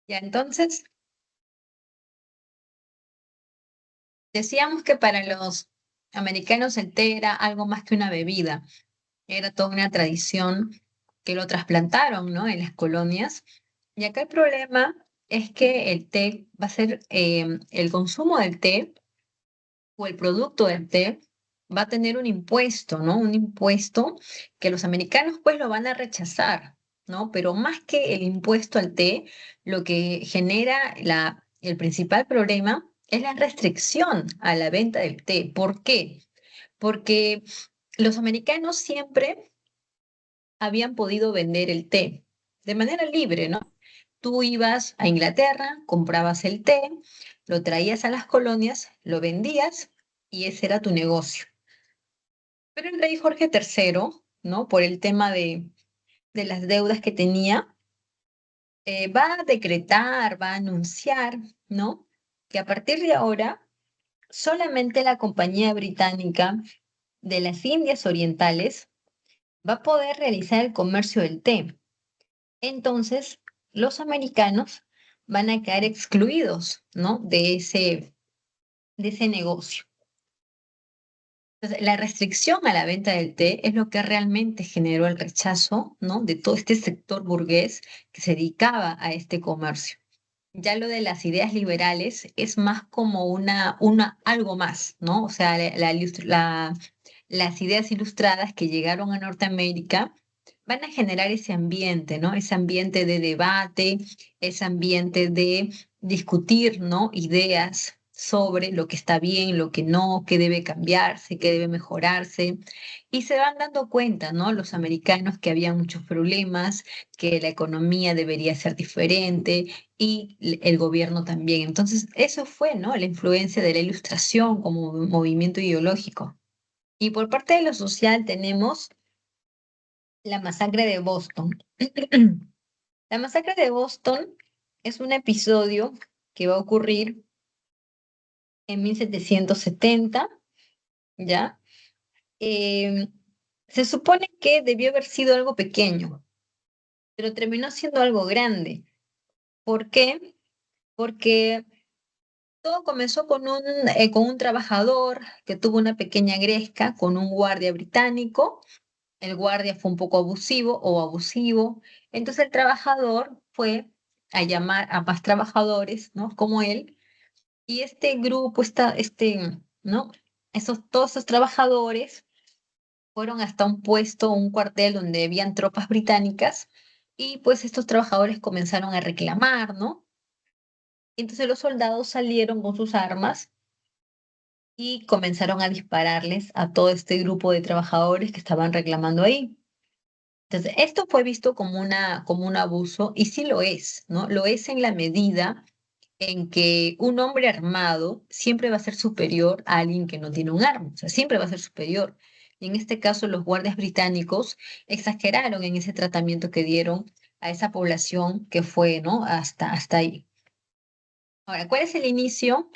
Ya, entonces, decíamos que para los americanos el té era algo más que una bebida, era toda una tradición que lo trasplantaron, ¿no? En las colonias. Y acá el problema es que el té va a ser, el consumo del té o el producto del té va a tener un impuesto, ¿no? Un impuesto que los americanos pues lo van a rechazar, ¿no? Pero más que el impuesto al té, lo que genera el principal problema es la restricción a la venta del té. ¿Por qué? Porque los americanos siempre habían podido vender el té de manera libre, ¿no? Tú ibas a Inglaterra, comprabas el té, lo traías a las colonias, lo vendías y ese era tu negocio. Pero el rey Jorge III, ¿no? Por el tema de las deudas que tenía, va a decretar, va a anunciar, ¿no? Que a partir de ahora solamente la Compañía Británica de las Indias Orientales va a poder realizar el comercio del té. Entonces, los americanos van a quedar excluidos, ¿no? De ese negocio. Entonces, la restricción a la venta del té es lo que realmente generó el rechazo, ¿no? De todo este sector burgués que se dedicaba a este comercio. Ya lo de las ideas liberales es más como algo más, ¿no? O sea, las ideas ilustradas que llegaron a Norteamérica van a generar ese ambiente, ¿no? Ese ambiente de debate, ese ambiente de discutir, ¿no? Ideas sobre lo que está bien, lo que no, qué debe cambiarse, qué debe mejorarse. Y se van dando cuenta, ¿no? Los americanos que había muchos problemas, que la economía debería ser diferente y el gobierno también. Entonces, eso fue, ¿no? La influencia de la Ilustración como movimiento ideológico. Y por parte de lo social tenemos la masacre de Boston. La masacre de Boston es un episodio que va a ocurrir en 1770, ¿ya? Eh, Se supone que debió haber sido algo pequeño, pero terminó siendo algo grande. ¿Por qué? Porque todo comenzó con un trabajador que tuvo una pequeña gresca con un guardia británico. El guardia fue un poco abusivo o abusivo. Entonces el trabajador fue a llamar a más trabajadores, ¿no? Como él. Y este grupo, ¿no? Todos esos trabajadores fueron hasta un puesto, un cuartel donde habían tropas británicas. Y pues estos trabajadores comenzaron a reclamar, ¿no? Entonces los soldados salieron con sus armas y comenzaron a dispararles a todo este grupo de trabajadores que estaban reclamando ahí. Entonces, esto fue visto como un abuso y sí lo es, ¿no? Lo es en la medida en que un hombre armado siempre va a ser superior a alguien que no tiene un arma, o sea, siempre va a ser superior. Y en este caso, los guardias británicos exageraron en ese tratamiento que dieron a esa población que fue, ¿no? Hasta ahí. Ahora, ¿cuál es el inicio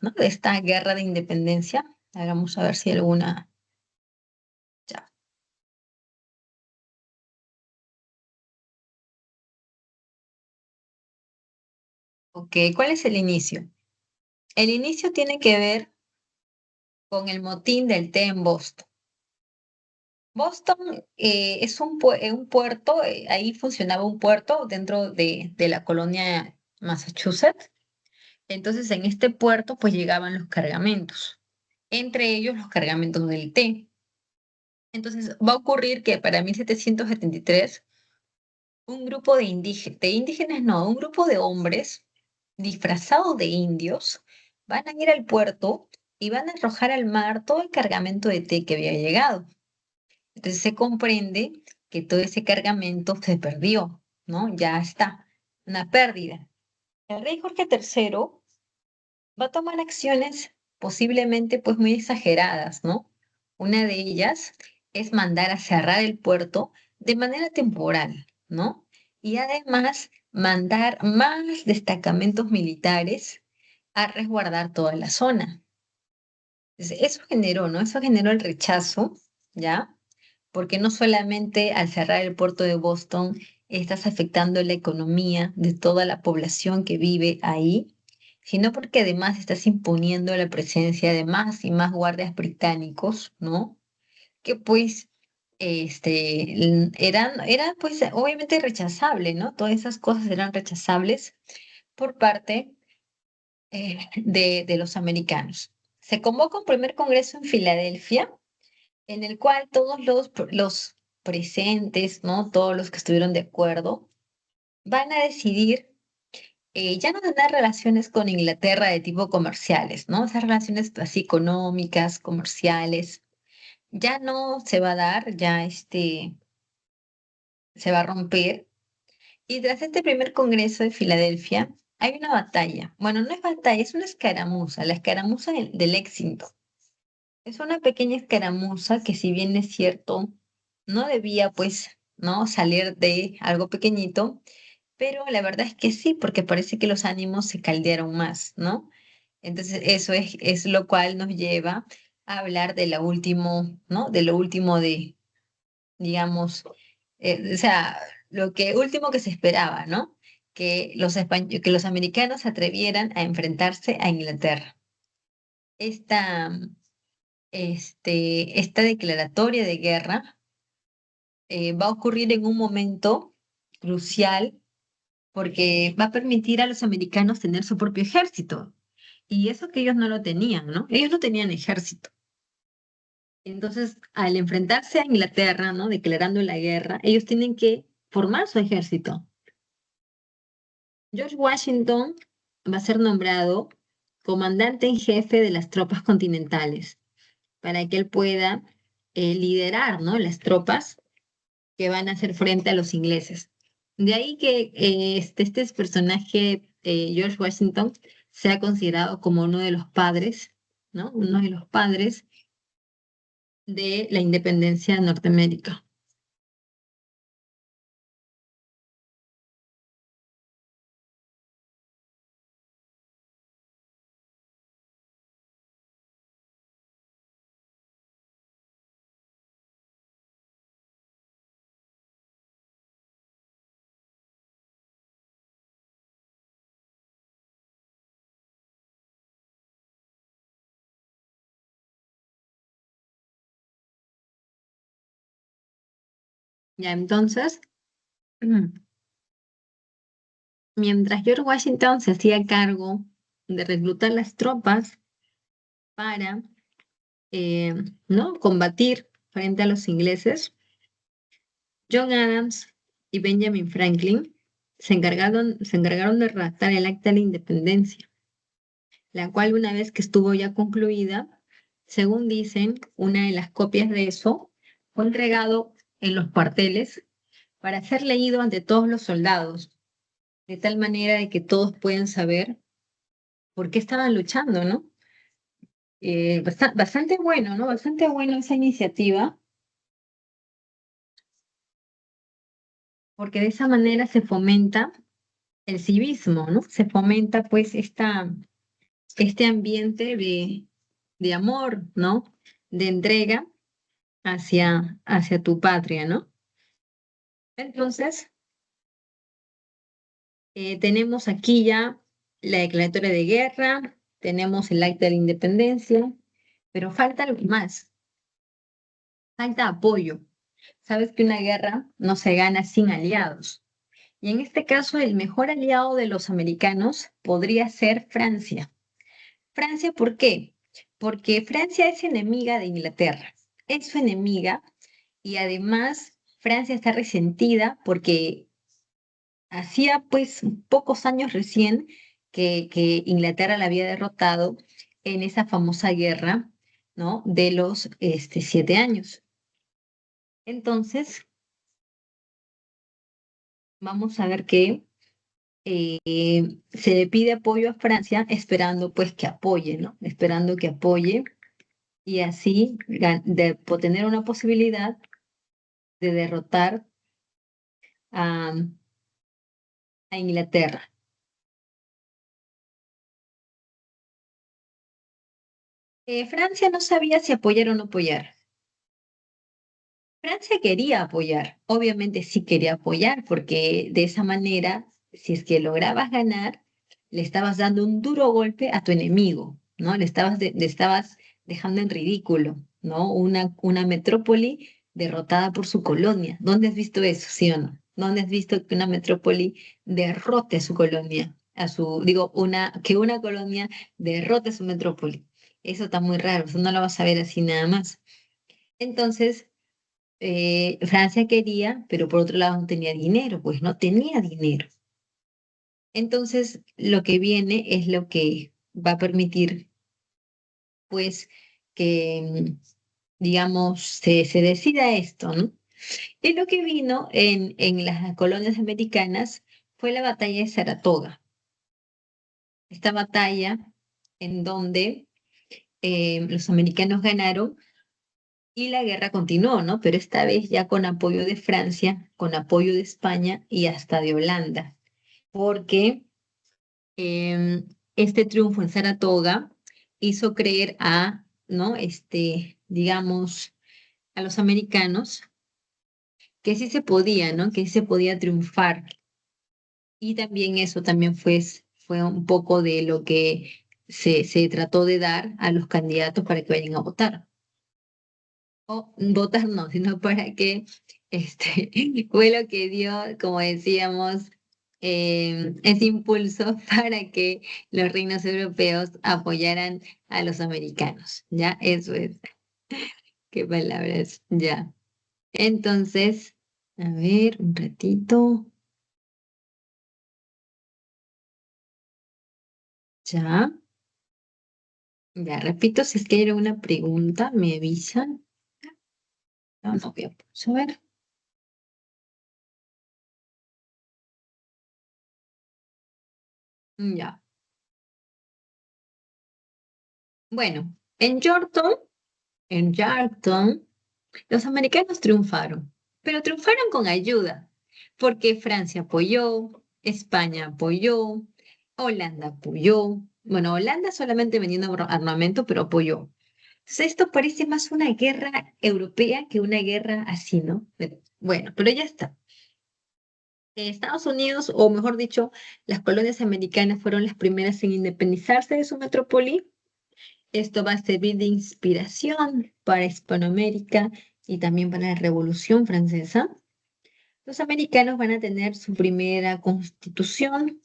¿no? De esta guerra de independencia? Hagamos a ver si hay alguna. Ya. Ok, ¿cuál es el inicio? El inicio tiene que ver con el motín del té en Boston. Boston es un puerto, ahí funcionaba un puerto dentro de la colonia Massachusetts. Entonces en este puerto pues llegaban los cargamentos, entre ellos los cargamentos del té. Entonces va a ocurrir que para 1773 un grupo de indígenas no, un grupo de hombres disfrazados de indios van a ir al puerto y van a arrojar al mar todo el cargamento de té que había llegado. Entonces se comprende que todo ese cargamento se perdió, ¿no? Ya está, una pérdida. El rey Jorge III va a tomar acciones posiblemente pues muy exageradas, ¿no? Una de ellas es mandar a cerrar el puerto de manera temporal, ¿no? Y además mandar más destacamentos militares a resguardar toda la zona. Entonces, eso generó, ¿no? Eso generó el rechazo, ¿ya? Porque no solamente al cerrar el puerto de Boston estás afectando la economía de toda la población que vive ahí, sino porque además estás imponiendo la presencia de más y más guardias británicos, ¿no? Que pues eran pues obviamente rechazables, ¿no? Todas esas cosas eran rechazables por parte de los americanos. Se convoca un primer congreso en Filadelfia en el cual todos los presentes, ¿no? Todos los que estuvieron de acuerdo, van a decidir ya no tener relaciones con Inglaterra de tipo comerciales, ¿no? Esas relaciones así económicas, comerciales, ya no se va a dar, ya se va a romper. Y tras este primer congreso de Filadelfia, hay una batalla. Bueno, no es batalla, es una escaramuza, la escaramuza de Lexington. Es una pequeña escaramuza que si bien es cierto, no debía pues, ¿no? Salir de algo pequeñito, pero la verdad es que sí, porque parece que los ánimos se caldearon más, ¿no? Entonces eso es lo cual nos lleva a hablar de lo último, ¿no? De lo último digamos, o sea, lo que último que se esperaba, ¿no? Que los americanos se atrevieran a enfrentarse a Inglaterra. Esta, esta declaratoria de guerra va a ocurrir en un momento crucial porque va a permitir a los americanos tener su propio ejército. Y eso que ellos no lo tenían, ¿no? Ellos no tenían ejército. Entonces, al enfrentarse a Inglaterra, ¿no? Declarando la guerra, ellos tienen que formar su ejército. George Washington va a ser nombrado comandante en jefe de las tropas continentales para que él pueda liderar, ¿no? Las tropas que van a hacer frente a los ingleses. De ahí que este personaje, George Washington, sea considerado como uno de los padres, ¿no? Uno de los padres de la independencia de Norteamérica. Ya, entonces, mientras George Washington se hacía cargo de reclutar las tropas para, eh, ¿no? combatir frente a los ingleses, John Adams y Benjamin Franklin se encargaron de redactar el Acta de la Independencia, la cual una vez que estuvo ya concluida, según dicen, una de las copias de eso fue entregado en los cuarteles para ser leído ante todos los soldados, de tal manera de que todos puedan saber por qué estaban luchando, ¿no? Bastante bueno, ¿no? Bastante bueno esa iniciativa, porque de esa manera se fomenta el civismo, ¿no? Se fomenta pues este ambiente de amor, ¿no? De entrega hacia tu patria, ¿no? Entonces, tenemos aquí ya la declaratoria de guerra, tenemos el acta de la independencia, pero falta algo más, falta apoyo. Sabes que una guerra no se gana sin aliados. Y en este caso, el mejor aliado de los americanos podría ser Francia. Francia, ¿por qué? Porque Francia es enemiga de Inglaterra, es su enemiga y además Francia está resentida porque hacía pues pocos años recién que Inglaterra la había derrotado en esa famosa guerra, ¿no? De los 7 años. Entonces, vamos a ver que se le pide apoyo a Francia esperando pues que apoye, ¿no? Esperando que apoye y así tener una posibilidad de derrotar a, a Inglaterra. Francia no sabía si apoyar o no apoyar. Francia quería apoyar, obviamente sí quería apoyar, porque de esa manera, si es que lograbas ganar, le estabas dando un duro golpe a tu enemigo, ¿no? Le estabas dejando en ridículo, ¿no? Una metrópoli derrotada por su colonia. ¿Dónde has visto eso, sí o no? ¿Dónde has visto que una metrópoli derrote a su colonia? Que una colonia derrote a su metrópoli. Eso está muy raro, eso no lo vas a ver así nada más. Entonces, Francia quería, pero por otro lado no tenía dinero, pues no tenía dinero. Entonces, lo que viene es lo que va a permitir, pues, que, digamos, se decida esto, ¿no? Y lo que vino en las colonias americanas fue la batalla de Saratoga. Esta batalla en donde los americanos ganaron y la guerra continuó, ¿no? Pero esta vez ya con apoyo de Francia, con apoyo de España y hasta de Holanda, porque este triunfo en Saratoga hizo creer ¿no? Digamos, a los americanos que sí se podía, ¿no? Que sí se podía triunfar. Y también eso también fue un poco de lo que se trató de dar a los candidatos para que vayan a votar. O votar no, sino para que fue lo que dio, como decíamos, ese impulso para que los reinos europeos apoyaran a los americanos. Ya, eso es. ¿Qué palabras? Ya. Entonces, a ver, un ratito. Ya. Ya, repito, si es que hay alguna pregunta, me avisan. No, no veo. Vamos a ver. Ya. Bueno, en Yorktown, los americanos triunfaron, pero triunfaron con ayuda, porque Francia apoyó, España apoyó, Holanda apoyó. Bueno, Holanda solamente vendiendo armamento, pero apoyó. Entonces, esto parece más una guerra europea que una guerra así, ¿no? Bueno, pero ya está. Estados Unidos, o mejor dicho, las colonias americanas fueron las primeras en independizarse de su metrópoli. Esto va a servir de inspiración para Hispanoamérica y también para la Revolución Francesa. Los americanos van a tener su primera constitución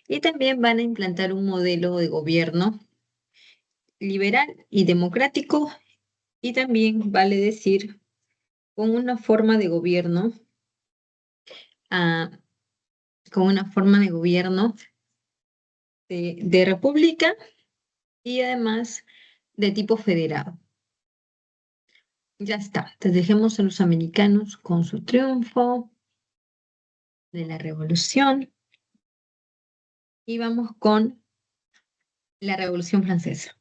y también van a implantar un modelo de gobierno liberal y democrático y también vale decir con una forma de gobierno, ah, con una forma de gobierno de república y además de tipo federado. Ya está. Entonces dejemos a los americanos con su triunfo de la revolución y vamos con la Revolución Francesa.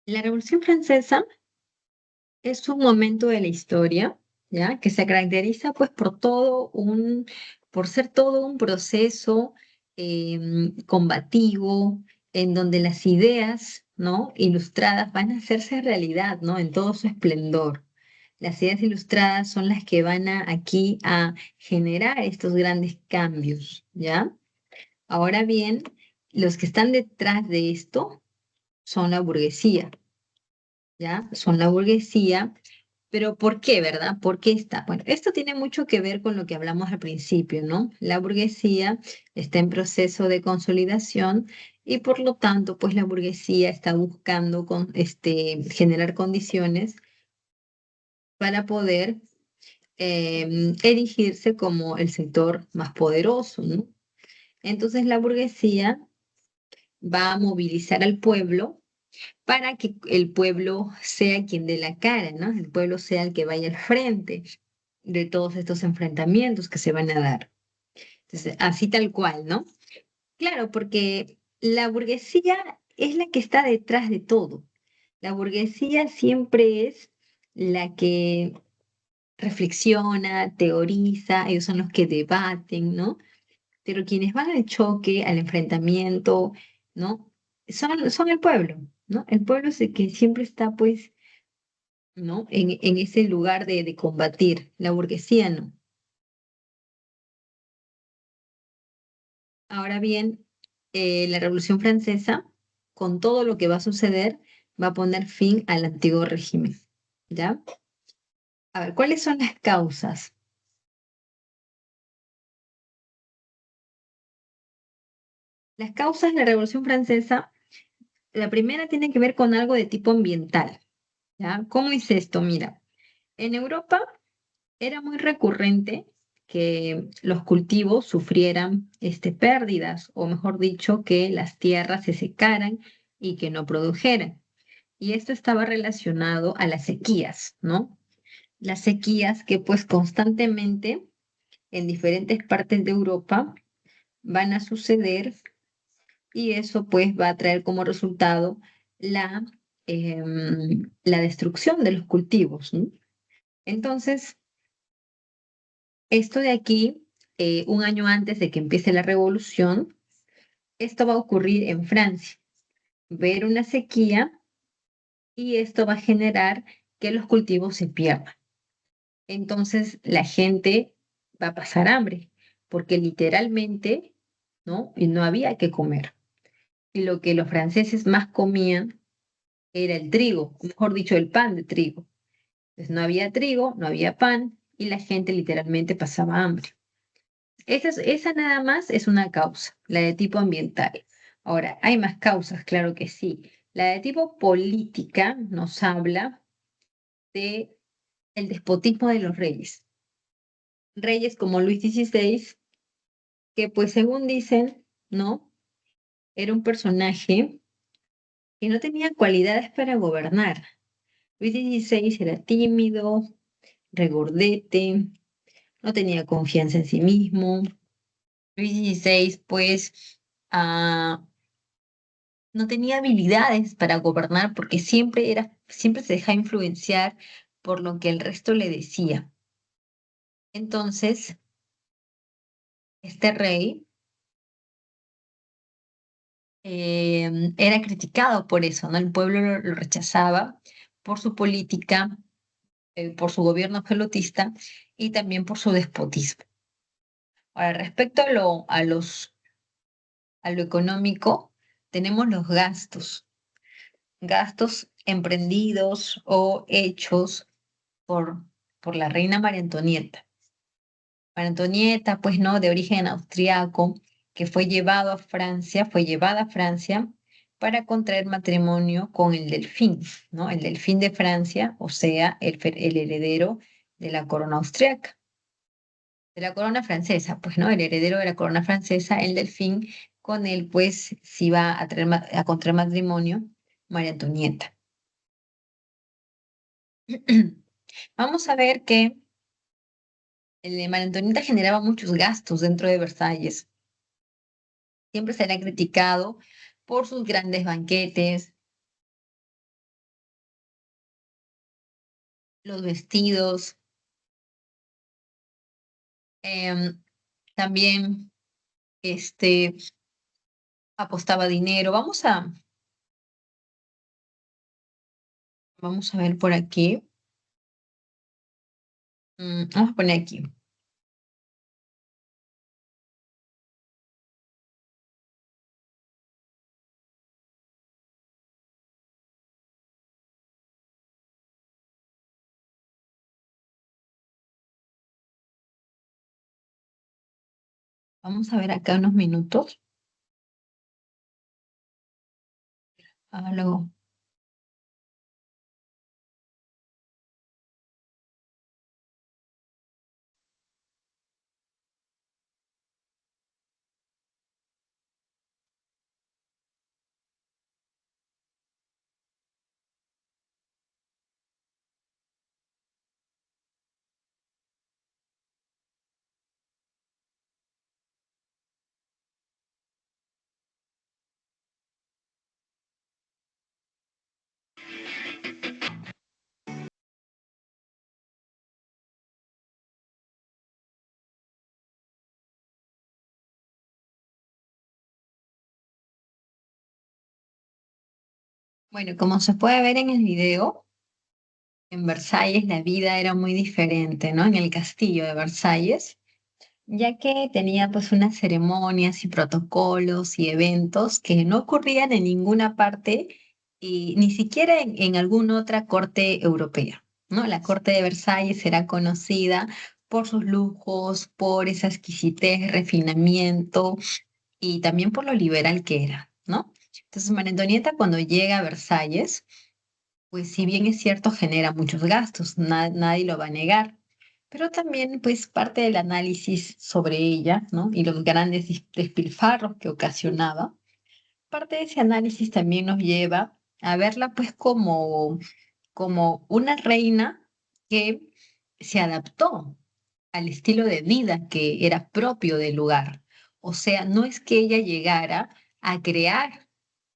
La Revolución Francesa es un momento de la historia, ¿ya? Que se caracteriza pues por ser todo un proceso combativo, en donde las ideas, ¿no? Ilustradas van a hacerse realidad, ¿no? En todo su esplendor. Las ideas ilustradas son las que van aquí a generar estos grandes cambios, ¿ya? Ahora bien, los que están detrás de esto son la burguesía, ¿ya? Son la burguesía, pero ¿por qué, verdad? ¿Por qué está? Bueno, esto tiene mucho que ver con lo que hablamos al principio, ¿no? La burguesía está en proceso de consolidación y por lo tanto, pues la burguesía está buscando generar condiciones para poder erigirse como el sector más poderoso, ¿no? Entonces la burguesía va a movilizar al pueblo para que el pueblo sea quien dé la cara, ¿no? El pueblo sea el que vaya al frente de todos estos enfrentamientos que se van a dar. Entonces, así tal cual, ¿no? Claro, porque la burguesía es la que está detrás de todo. La burguesía siempre es la que reflexiona, teoriza, ellos son los que debaten, ¿no? Pero quienes van al choque, al enfrentamiento, ¿no? Son el pueblo, ¿no? El pueblo es el que siempre está, pues, ¿no? En ese lugar de combatir. La burguesía no. Ahora bien, la Revolución Francesa, con todo lo que va a suceder, va a poner fin al antiguo régimen, ¿ya? A ver, ¿cuáles son las causas? Las causas de la Revolución Francesa, la primera tiene que ver con algo de tipo ambiental, ¿ya? ¿Cómo es esto? Mira, en Europa era muy recurrente que los cultivos sufrieran pérdidas, o mejor dicho, que las tierras se secaran y que no produjeran. Y esto estaba relacionado a las sequías, ¿no? Las sequías que pues constantemente en diferentes partes de Europa van a suceder y eso pues va a traer como resultado la destrucción de los cultivos, ¿no? Entonces, esto de aquí, un año antes de que empiece la revolución, esto va a ocurrir en Francia. Ver una sequía y esto va a generar que los cultivos se pierdan. Entonces la gente va a pasar hambre, porque literalmente, ¿no? Y no había que comer. Y lo que los franceses más comían era el trigo, o mejor dicho, el pan de trigo. Entonces no había trigo, no había pan, y la gente literalmente pasaba hambre. Esa nada más es una causa, la de tipo ambiental. Ahora, hay más causas, claro que sí. La de tipo política nos habla de el despotismo de los reyes. Reyes como Luis XVI, que pues según dicen, ¿no? Era un personaje que no tenía cualidades para gobernar. Luis XVI era tímido, regordete, no tenía confianza en sí mismo. Luis XVI, pues, ah, no tenía habilidades para gobernar porque siempre se dejaba influenciar por lo que el resto le decía. Entonces, este rey era criticado por eso, ¿no? El pueblo lo rechazaba por su política, por su gobierno absolutista y también por su despotismo. Ahora, respecto a lo económico, tenemos los gastos emprendidos o hechos por, por la reina María Antonieta. María Antonieta, pues no, de origen austriaco, que fue llevada a Francia para contraer matrimonio con el delfín, ¿no? El delfín de Francia, o sea, el heredero de la corona austriaca, de la corona francesa, pues no, el heredero de la corona francesa, el delfín, con él pues se iba a contraer matrimonio María Antonieta. Vamos a ver que el de María Antonieta generaba muchos gastos dentro de Versalles. Siempre será criticado por sus grandes banquetes, los vestidos, em, también este, apostaba dinero. Vamos a ver por aquí. Vamos a poner aquí. Vamos a ver acá unos minutos. Luego, bueno, como se puede ver en el video, en Versalles la vida era muy diferente, ¿no? En el castillo de Versalles, ya que tenía pues unas ceremonias y protocolos y eventos que no ocurrían en ninguna parte y ni siquiera en alguna otra corte europea, ¿no? La corte de Versalles era conocida por sus lujos, por esa exquisitez, refinamiento y también por lo liberal que era, ¿no? Entonces, María Antonieta cuando llega a Versalles, pues si bien es cierto, genera muchos gastos, nadie lo va a negar, pero también pues parte del análisis sobre ella, ¿no? Y los grandes despilfarros que ocasionaba, parte de ese análisis también nos lleva a verla pues como una reina que se adaptó al estilo de vida que era propio del lugar. O sea, no es que ella llegara a crear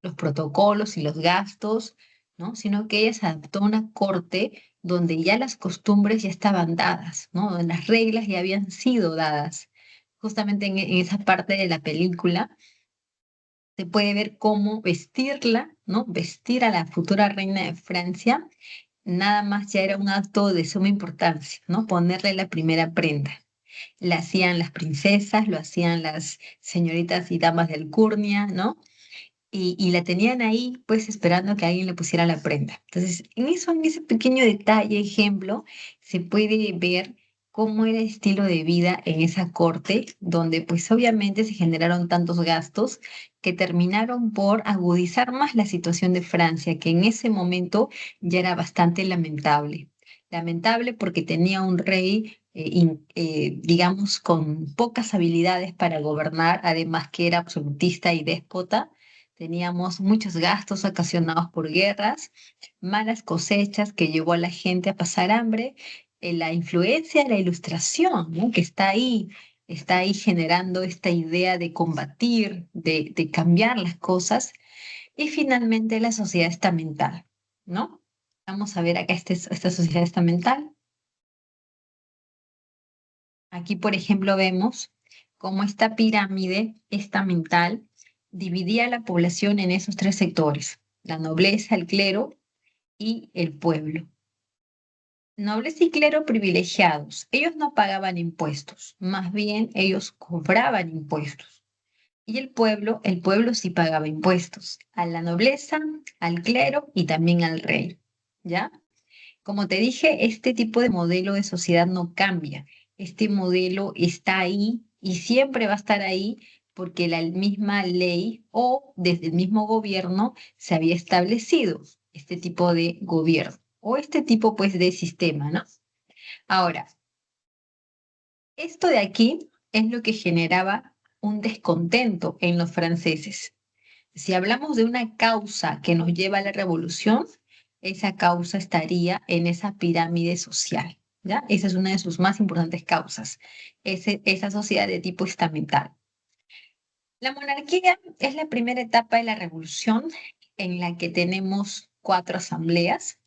los protocolos y los gastos, ¿no? Sino que ella se adaptó a una corte donde ya las costumbres ya estaban dadas, ¿no? Donde las reglas ya habían sido dadas. Justamente en esa parte de la película se puede ver cómo vestirla, ¿no? Vestir a la futura reina de Francia, nada más ya era un acto de suma importancia, ¿no? Ponerle la primera prenda. La hacían las princesas, lo hacían las señoritas y damas de alcurnia, ¿no? Y la tenían ahí, pues, esperando que alguien le pusiera la prenda. Entonces, en ese pequeño detalle, ejemplo, se puede ver cómo era el estilo de vida en esa corte, donde pues obviamente se generaron tantos gastos que terminaron por agudizar más la situación de Francia, que en ese momento ya era bastante lamentable. Lamentable porque tenía un rey, digamos, con pocas habilidades para gobernar, además que era absolutista y déspota. Teníamos muchos gastos ocasionados por guerras, malas cosechas que llevó a la gente a pasar hambre, la influencia de la ilustración, ¿no? Que está ahí generando esta idea de combatir, de cambiar las cosas, y finalmente la sociedad estamental, ¿no? Vamos a ver acá esta sociedad estamental. Aquí, por ejemplo, vemos cómo esta pirámide estamental dividía la población en esos tres sectores: la nobleza, el clero y el pueblo. Nobles y clero privilegiados. Ellos no pagaban impuestos, más bien ellos cobraban impuestos. Y el pueblo sí pagaba impuestos a la nobleza, al clero y también al rey. ¿Ya? Como te dije, este tipo de modelo de sociedad no cambia. Este modelo está ahí y siempre va a estar ahí porque la misma ley o desde el mismo gobierno se había establecido este tipo de gobierno o este tipo pues de sistema, ¿no? Ahora, esto de aquí es lo que generaba un descontento en los franceses. Si hablamos de una causa que nos lleva a la revolución, esa causa estaría en esa pirámide social, ¿ya? Esa es una de sus más importantes causas, esa sociedad de tipo estamental. La monarquía es la primera etapa de la revolución en la que tenemos cuatro asambleas.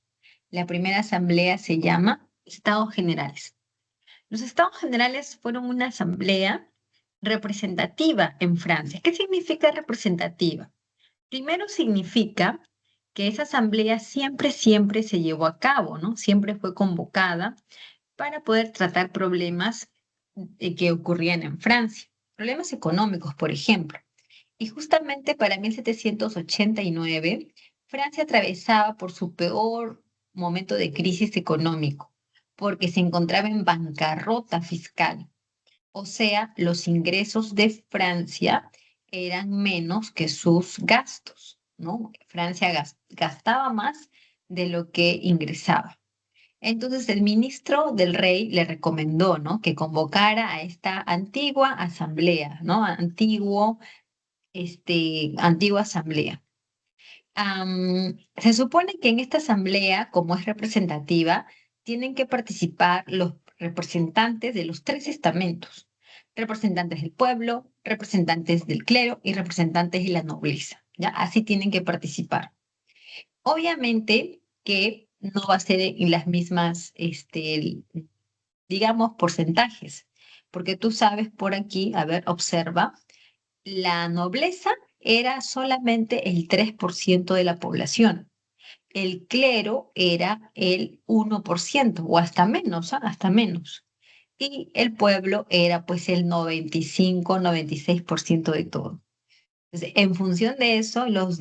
La primera asamblea se llama Estados Generales. Los Estados Generales fueron una asamblea representativa en Francia. ¿Qué significa representativa? Primero significa que esa asamblea siempre se llevó a cabo, ¿no? Siempre fue convocada para poder tratar problemas que ocurrían en Francia, problemas económicos, por ejemplo. Y justamente para 1789, Francia atravesaba por su peor momento de crisis económico, porque se encontraba en bancarrota fiscal. O sea, los ingresos de Francia eran menos que sus gastos, ¿no? Francia gastaba más de lo que ingresaba. Entonces el ministro del rey le recomendó, ¿no? Que convocara a esta antigua asamblea, ¿no? Antigua asamblea. Se supone que en esta asamblea, como es representativa, tienen que participar los representantes de los tres estamentos: representantes del pueblo, representantes del clero y representantes de la nobleza. ¿Ya? Así tienen que participar. Obviamente que no va a ser en las mismas, digamos, porcentajes, porque tú sabes por aquí, a ver, observa, la nobleza era solamente el 3% de la población. El clero era el 1% o hasta menos, ¿ah? Hasta menos. Y el pueblo era pues el 95, 96% de todo. Entonces, en función de eso, los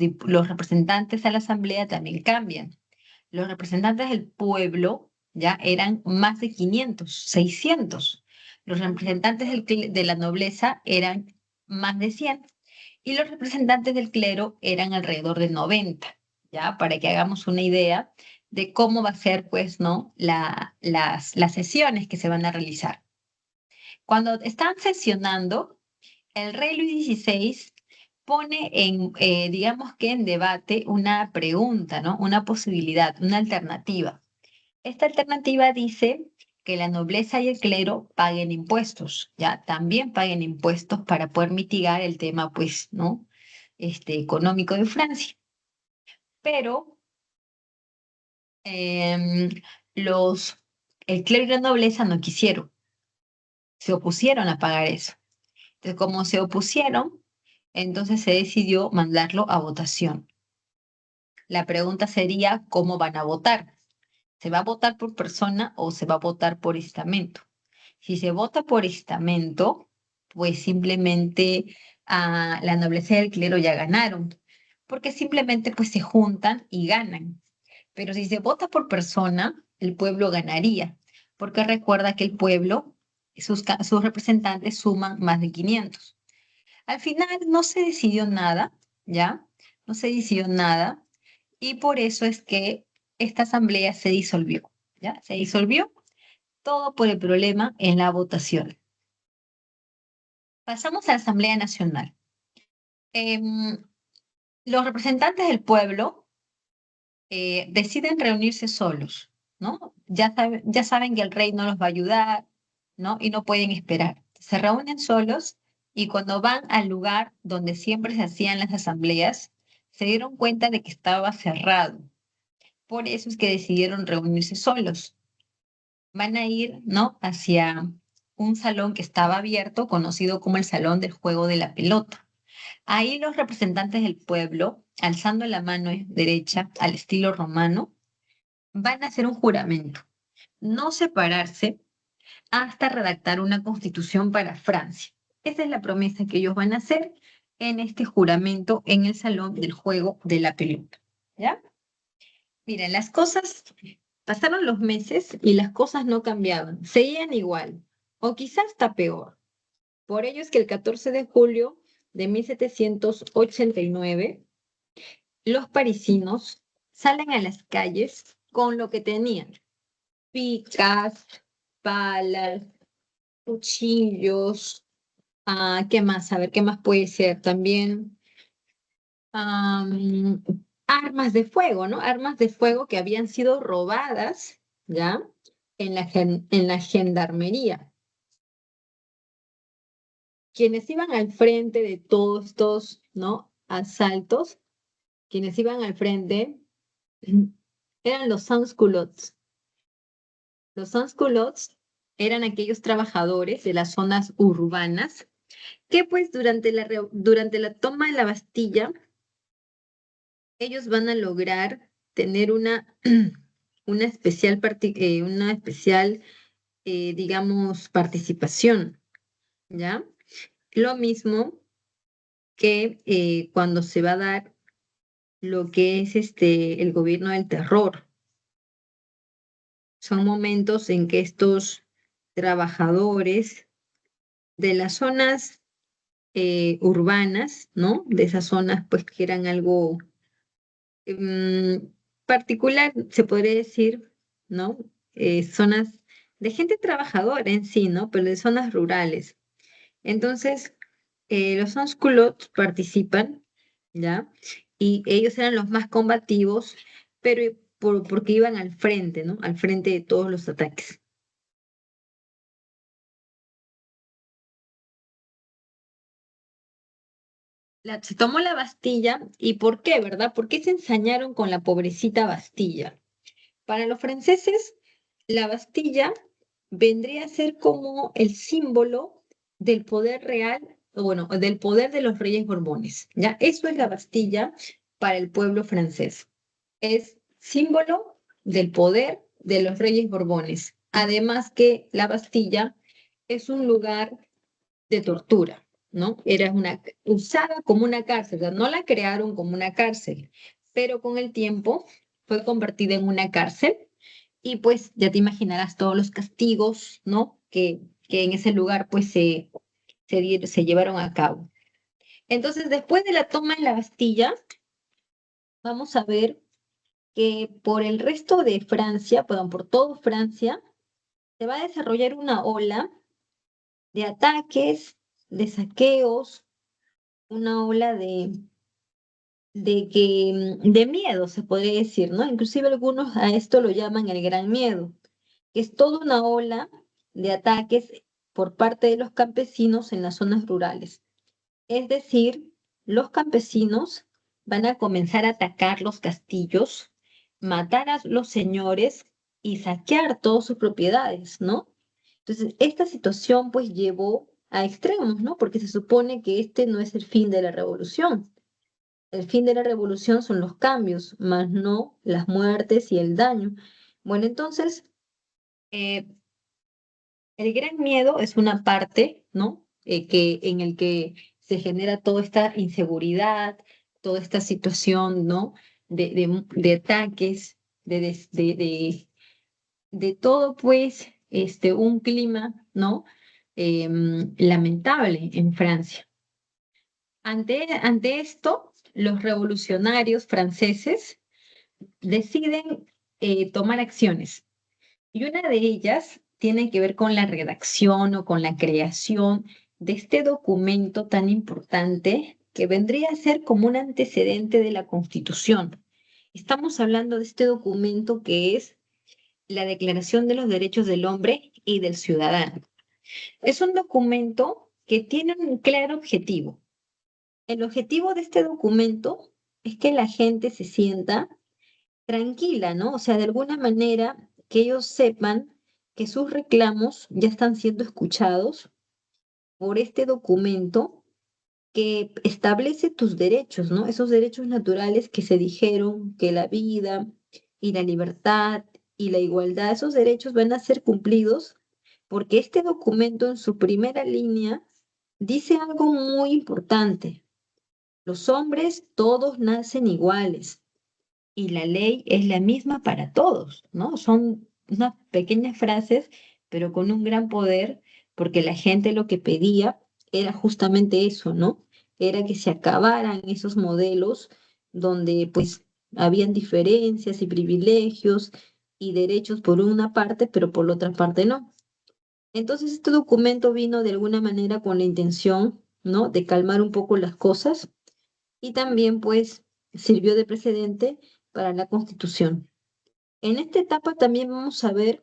representantes a la asamblea también cambian. Los representantes del pueblo ya eran más de 500, 600. Los representantes de la nobleza eran más de 100 y los representantes del clero eran alrededor de 90, ¿ya? Para que hagamos una idea de cómo va a ser, pues, ¿no? Las sesiones que se van a realizar. Cuando están sesionando, el rey Luis XVI pone digamos que en debate una pregunta, ¿no? Una posibilidad, una alternativa. Esta alternativa dice que la nobleza y el clero paguen impuestos, ¿ya? También paguen impuestos para poder mitigar el tema, pues, ¿no? Económico de Francia. Pero em, los, el clero y la nobleza no quisieron, se opusieron a pagar eso. Entonces, como se opusieron, entonces se decidió mandarlo a votación. La pregunta sería, ¿cómo van a votar? ¿Se va a votar por persona o se va a votar por estamento? Si se vota por estamento, pues simplemente la nobleza y el clero ya ganaron, porque simplemente pues se juntan y ganan. Pero si se vota por persona, el pueblo ganaría, porque recuerda que el pueblo, sus representantes suman más de 500. Al final no se decidió nada, ¿ya? No se decidió nada y por eso es que esta asamblea se disolvió, ¿ya? Se disolvió todo por el problema en la votación. Pasamos a la Asamblea Nacional. Em, los representantes del pueblo deciden reunirse solos, ¿no? Ya saben que el rey no los va a ayudar, ¿no? Y no pueden esperar. Se reúnen solos y cuando van al lugar donde siempre se hacían las asambleas, se dieron cuenta de que estaba cerrado. Por eso es que decidieron reunirse solos. Van a ir, ¿no? Hacia un salón que estaba abierto, conocido como el Salón del Juego de la Pelota. Ahí los representantes del pueblo, alzando la mano derecha al estilo romano, van a hacer un juramento, no separarse hasta redactar una constitución para Francia. Esa es la promesa que ellos van a hacer en este juramento en el Salón del Juego de la Pelota. ¿Ya? Miren, las cosas, pasaron los meses y las cosas no cambiaban, seguían igual, o quizás hasta peor. Por ello es que el 14 de julio de 1789, los parisinos salen a las calles con lo que tenían: picas, palas, cuchillos, ¿qué más? A ver, ¿qué más puede ser? También am, armas de fuego, ¿no? Armas de fuego que habían sido robadas, ¿ya? En la gendarmería. Quienes iban al frente de todos estos, ¿no? Asaltos, quienes iban al frente eran los sans-culottes. Los sans-culottes eran aquellos trabajadores de las zonas urbanas que pues durante la toma de la Bastilla, ellos van a lograr tener una especial digamos, participación, ¿ya? Lo mismo que cuando se va a dar lo que es el gobierno del terror. Son momentos en que estos trabajadores de las zonas urbanas, ¿no? De esas zonas, pues que eran algo particular, se podría decir, ¿no? Zonas de gente trabajadora en sí, ¿no? Pero de zonas rurales. Entonces, los sans-culottes participan, ¿ya? Y ellos eran los más combativos, pero porque iban al frente, ¿no? Al frente de todos los ataques. Se tomó la Bastilla, ¿y por qué, verdad? ¿Por qué se ensañaron con la pobrecita Bastilla? Para los franceses, la Bastilla vendría a ser como el símbolo del poder real, o bueno, del poder de los reyes Borbones, ¿ya? Eso es la Bastilla para el pueblo francés. Es símbolo del poder de los reyes Borbones. Además que la Bastilla es un lugar de tortura, ¿no? Era usada como una cárcel, o sea, no la crearon como una cárcel, pero con el tiempo fue convertida en una cárcel y pues ya te imaginarás todos los castigos, ¿no? Que en ese lugar pues se llevaron a cabo. Entonces, después de la toma de la Bastilla, vamos a ver que por el resto de Francia, perdón, por todo Francia, se va a desarrollar una ola de ataques, de saqueos, una ola de miedo, se podría decir, ¿no? Inclusive algunos a esto lo llaman el gran miedo, que es toda una ola de ataques por parte de los campesinos en las zonas rurales. Es decir, los campesinos van a comenzar a atacar los castillos, matar a los señores y saquear todas sus propiedades, ¿no? Entonces, esta situación pues llevó a extremos, ¿no? Porque se supone que este no es el fin de la revolución. El fin de la revolución son los cambios, más no las muertes y el daño. Bueno, entonces, eh, el gran miedo es una parte, ¿no? En el que se genera toda esta inseguridad, toda esta situación, ¿no? De ataques, de todo, pues, un clima, ¿no? Lamentable en Francia. Ante esto, los revolucionarios franceses deciden tomar acciones. Y una de ellas tiene que ver con la redacción o con la creación de este documento tan importante que vendría a ser como un antecedente de la Constitución. Estamos hablando de este documento que es la Declaración de los Derechos del Hombre y del Ciudadano. Es un documento que tiene un claro objetivo. El objetivo de este documento es que la gente se sienta tranquila, ¿no? O sea, de alguna manera que ellos sepan que sus reclamos ya están siendo escuchados por este documento que establece tus derechos, ¿no? Esos derechos naturales que se dijeron que la vida y la libertad y la igualdad, esos derechos van a ser cumplidos porque este documento en su primera línea dice algo muy importante. Los hombres todos nacen iguales y la ley es la misma para todos, ¿no? Son unas pequeñas frases, pero con un gran poder, porque la gente lo que pedía era justamente eso, ¿no? Era que se acabaran esos modelos donde pues habían diferencias y privilegios y derechos por una parte, pero por la otra parte no. Entonces este documento vino de alguna manera con la intención, ¿no? De calmar un poco las cosas y también pues sirvió de precedente para la Constitución. En esta etapa también vamos a ver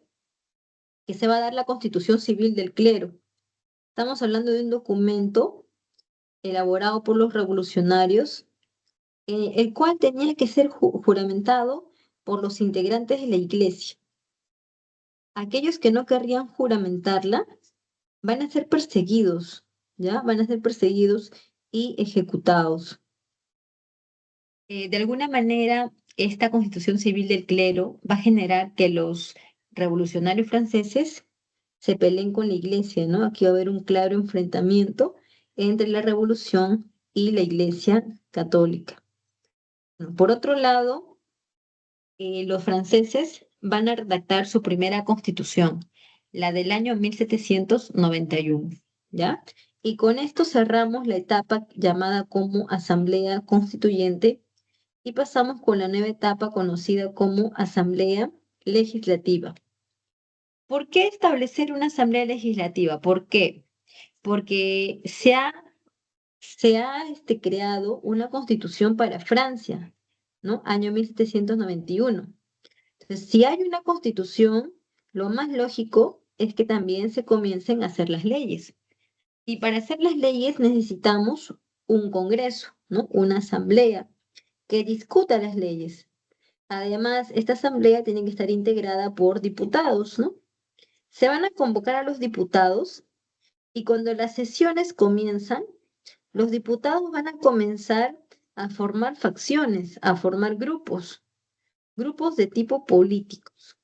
que se va a dar la Constitución Civil del Clero. Estamos hablando de un documento elaborado por los revolucionarios, el cual tenía que ser juramentado por los integrantes de la Iglesia. Aquellos que no querrían juramentarla van a ser perseguidos, ¿ya? Van a ser perseguidos y ejecutados. De alguna manera, esta constitución civil del clero va a generar que los revolucionarios franceses se peleen con la iglesia, ¿no? Aquí va a haber un claro enfrentamiento entre la revolución y la iglesia católica. Por otro lado, los franceses van a redactar su primera constitución, la del año 1791, ¿ya? Y con esto cerramos la etapa llamada como Asamblea Constituyente y pasamos con la nueva etapa conocida como Asamblea Legislativa. ¿Por qué establecer una Asamblea Legislativa? ¿Por qué? Porque se ha creado una constitución para Francia, ¿no? Año 1791. Entonces, si hay una constitución, lo más lógico es que también se comiencen a hacer las leyes. Y para hacer las leyes necesitamos un congreso, ¿no? Una asamblea que discuta las leyes. Además, esta asamblea tiene que estar integrada por diputados, ¿no? Se van a convocar a los diputados y cuando las sesiones comienzan, los diputados van a comenzar a formar facciones, a formar grupos de tipo políticos.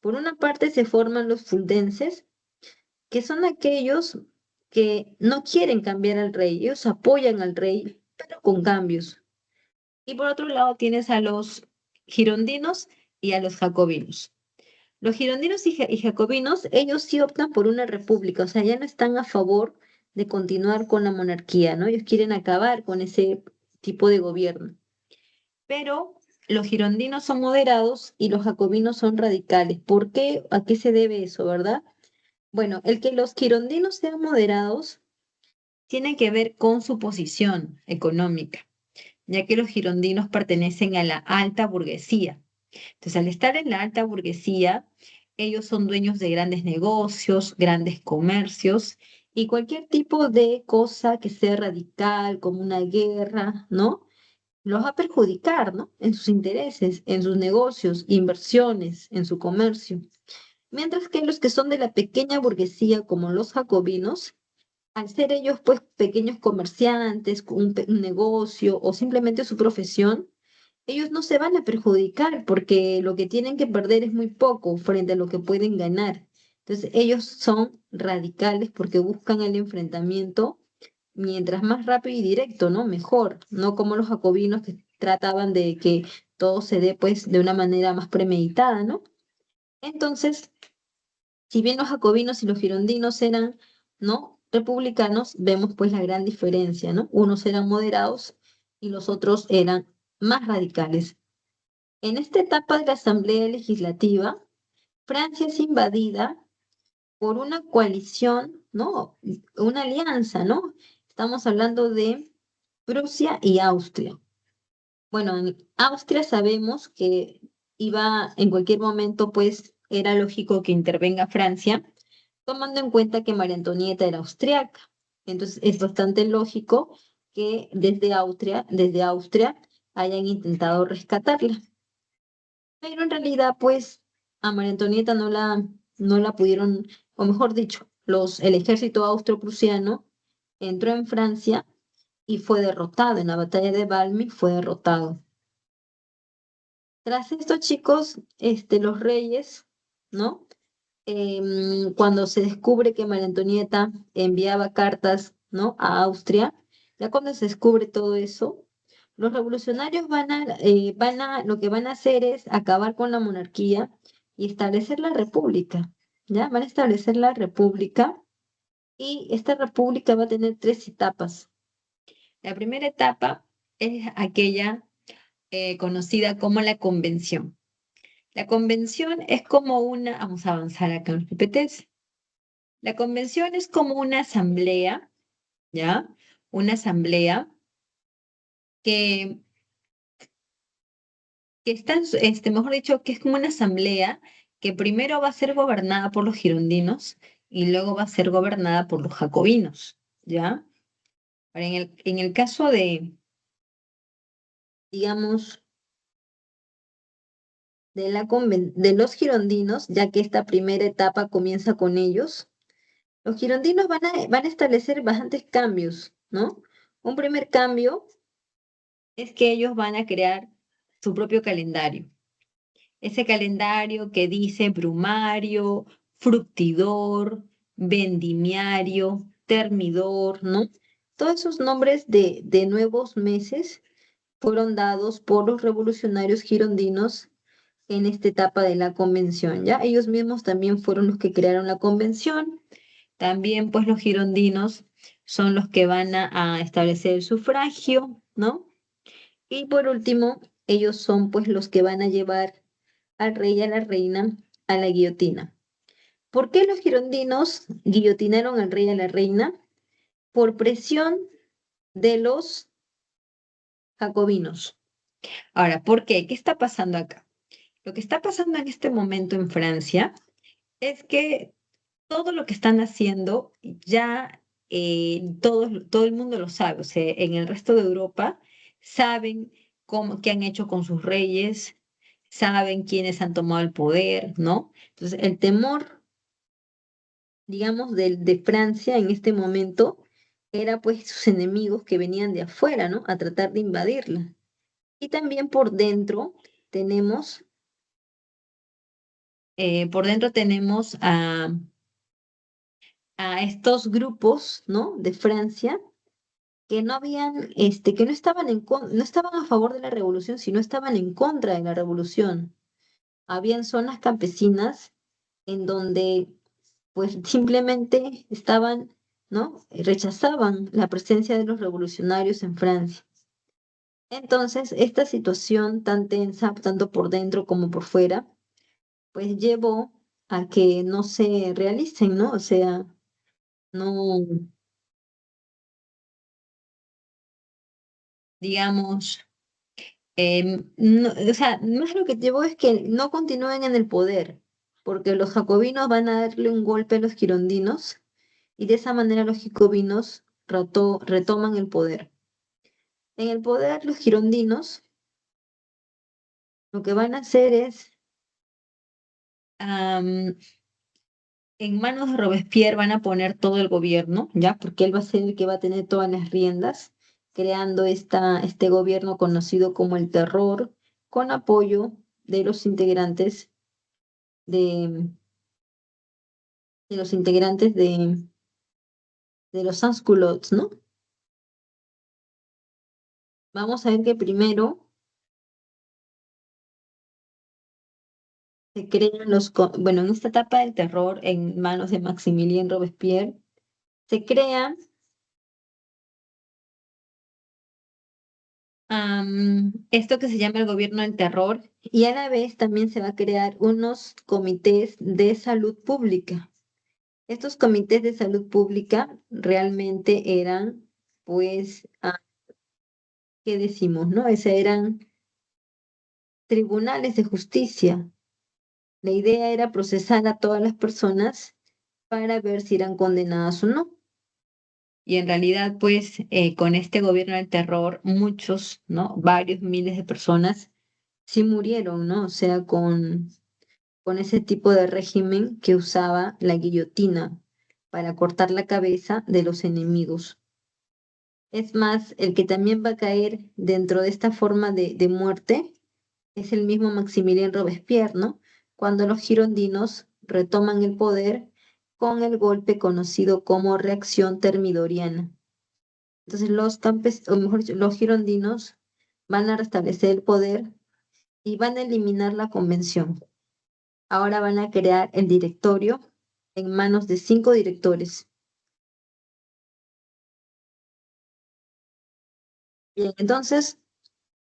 Por una parte se forman los fuldenses, que son aquellos que no quieren cambiar al rey, ellos apoyan al rey, pero con cambios. Y por otro lado tienes a los girondinos y a los jacobinos. Los girondinos y jacobinos, ellos sí optan por una república, o sea, ya no están a favor de continuar con la monarquía, ¿no? Ellos quieren acabar con ese tipo de gobierno. Pero los girondinos son moderados y los jacobinos son radicales. ¿Por qué? ¿A qué se debe eso, verdad? Bueno, el que los girondinos sean moderados tiene que ver con su posición económica, ya que los girondinos pertenecen a la alta burguesía. Entonces, al estar en la alta burguesía, ellos son dueños de grandes negocios, grandes comercios y cualquier tipo de cosa que sea radical, como una guerra, ¿no? Los va a perjudicar, ¿no? En sus intereses, en sus negocios, inversiones, en su comercio. Mientras que los que son de la pequeña burguesía, como los jacobinos, al ser ellos pues pequeños comerciantes, con un negocio o simplemente su profesión, ellos no se van a perjudicar porque lo que tienen que perder es muy poco frente a lo que pueden ganar. Entonces ellos son radicales porque buscan el enfrentamiento mientras más rápido y directo, ¿no? Mejor, no como los jacobinos que trataban de que todo se dé pues de una manera más premeditada, ¿no? Entonces, Si bien los jacobinos y los girondinos eran, ¿no?, republicanos, vemos pues la gran diferencia, ¿no? Unos eran moderados y los otros eran más radicales. En esta etapa de la Asamblea Legislativa, Francia es invadida por una coalición, ¿no? Una alianza, ¿no? Estamos hablando de Prusia y Austria. Bueno, en Austria sabemos que iba en cualquier momento, pues era lógico que intervenga Francia, tomando en cuenta que María Antonieta era austriaca. Entonces es bastante lógico que desde Austria hayan intentado rescatarla. Pero en realidad, pues, a María Antonieta no la pudieron, o mejor dicho, el ejército austro-prusiano entró en Francia y fue derrotado. En la batalla de Valmy fue derrotado. Tras esto, chicos, los reyes, ¿no? Cuando se descubre que María Antonieta enviaba cartas, ¿no?, a Austria, ya cuando se descubre todo eso, los revolucionarios lo que van a hacer es acabar con la monarquía y establecer la república, ¿ya? Van a establecer la república y esta república va a tener tres etapas. La primera etapa es aquella conocida como la convención. La convención es como vamos a avanzar acá en los PPTs. La convención es como una asamblea, ¿ya? Una asamblea que, que está, mejor dicho, que es como una asamblea que primero va a ser gobernada por los girondinos y luego va a ser gobernada por los jacobinos, ¿ya? Ahora, en el caso digamos, de los girondinos, ya que esta primera etapa comienza con ellos, los girondinos van a establecer bastantes cambios, ¿no? Un primer cambio es que ellos van a crear su propio calendario. Ese calendario que dice brumario, fructidor, vendimiario, termidor, ¿no? Todos esos nombres de nuevos meses fueron dados por los revolucionarios girondinos en esta etapa de la convención, ¿ya? Ellos mismos también fueron los que crearon la convención. También, pues, los girondinos son los que van a establecer el sufragio, ¿no? Y por último, ellos son, pues, los que van a llevar al rey y a la reina a la guillotina. ¿Por qué los girondinos guillotinaron al rey y a la reina? Por presión de los jacobinos. Ahora, ¿por qué? ¿Qué está pasando acá? Lo que está pasando en este momento en Francia es que todo lo que están haciendo ya todo el mundo lo sabe. O sea, en el resto de Europa saben qué han hecho con sus reyes, saben quiénes han tomado el poder, ¿no? Entonces, el temor, digamos, de Francia en este momento era pues sus enemigos que venían de afuera, ¿no? A tratar de invadirla. Y también tenemos, por dentro tenemos a estos grupos, ¿no?, de Francia que no estaban a favor de la revolución, sino estaban en contra de la revolución. Habían zonas campesinas en donde pues simplemente ¿no? Rechazaban la presencia de los revolucionarios en Francia. Entonces, esta situación tan tensa, tanto por dentro como por fuera, pues llevó a que no se realicen, ¿no? O sea, no, digamos, no, o sea, más lo que llevó es que no continúen en el poder, porque los jacobinos van a darle un golpe a los girondinos y de esa manera los jacobinos retoman el poder. En el poder, los girondinos lo que van a hacer es, am, en manos de Robespierre van a poner todo el gobierno, ¿ya? Porque él va a ser el que va a tener todas las riendas, creando este gobierno conocido como el terror, con apoyo de los integrantes de, de los integrantes de los sans-culottes, ¿no? Vamos a ver que primero Se crean bueno, en esta etapa del terror en manos de Maximilien Robespierre, se crea esto que se llama el gobierno del terror y a la vez también se va a crear unos comités de salud pública. Estos comités de salud pública realmente eran, pues, ¿qué decimos, no? Eran tribunales de justicia. La idea era procesar a todas las personas para ver si eran condenadas o no. Y en realidad, pues, con este gobierno del terror, muchos, ¿no? Varios miles de personas sí murieron, ¿no? O sea, con ese tipo de régimen que usaba la guillotina para cortar la cabeza de los enemigos. Es más, el que también va a caer dentro de esta forma de muerte es el mismo Maximilien Robespierre, ¿no? Cuando los girondinos retoman el poder con el golpe conocido como reacción termidoriana. Entonces o mejor dicho, los girondinos van a restablecer el poder y van a eliminar la convención. Ahora van a crear el directorio en manos de 5 directores. Bien, entonces,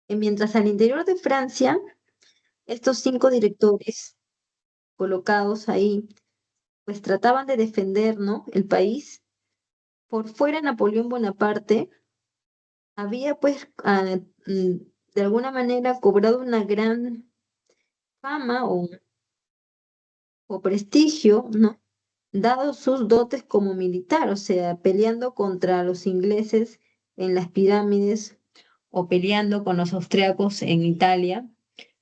mientras al interior de Francia, estos 5 directores colocados ahí, pues trataban de defender, ¿no? El país. Por fuera, Napoleón Bonaparte había, pues, de alguna manera cobrado una gran fama o prestigio, ¿no? Dado sus dotes como militar, o sea, peleando contra los ingleses en las pirámides o peleando con los austriacos en Italia,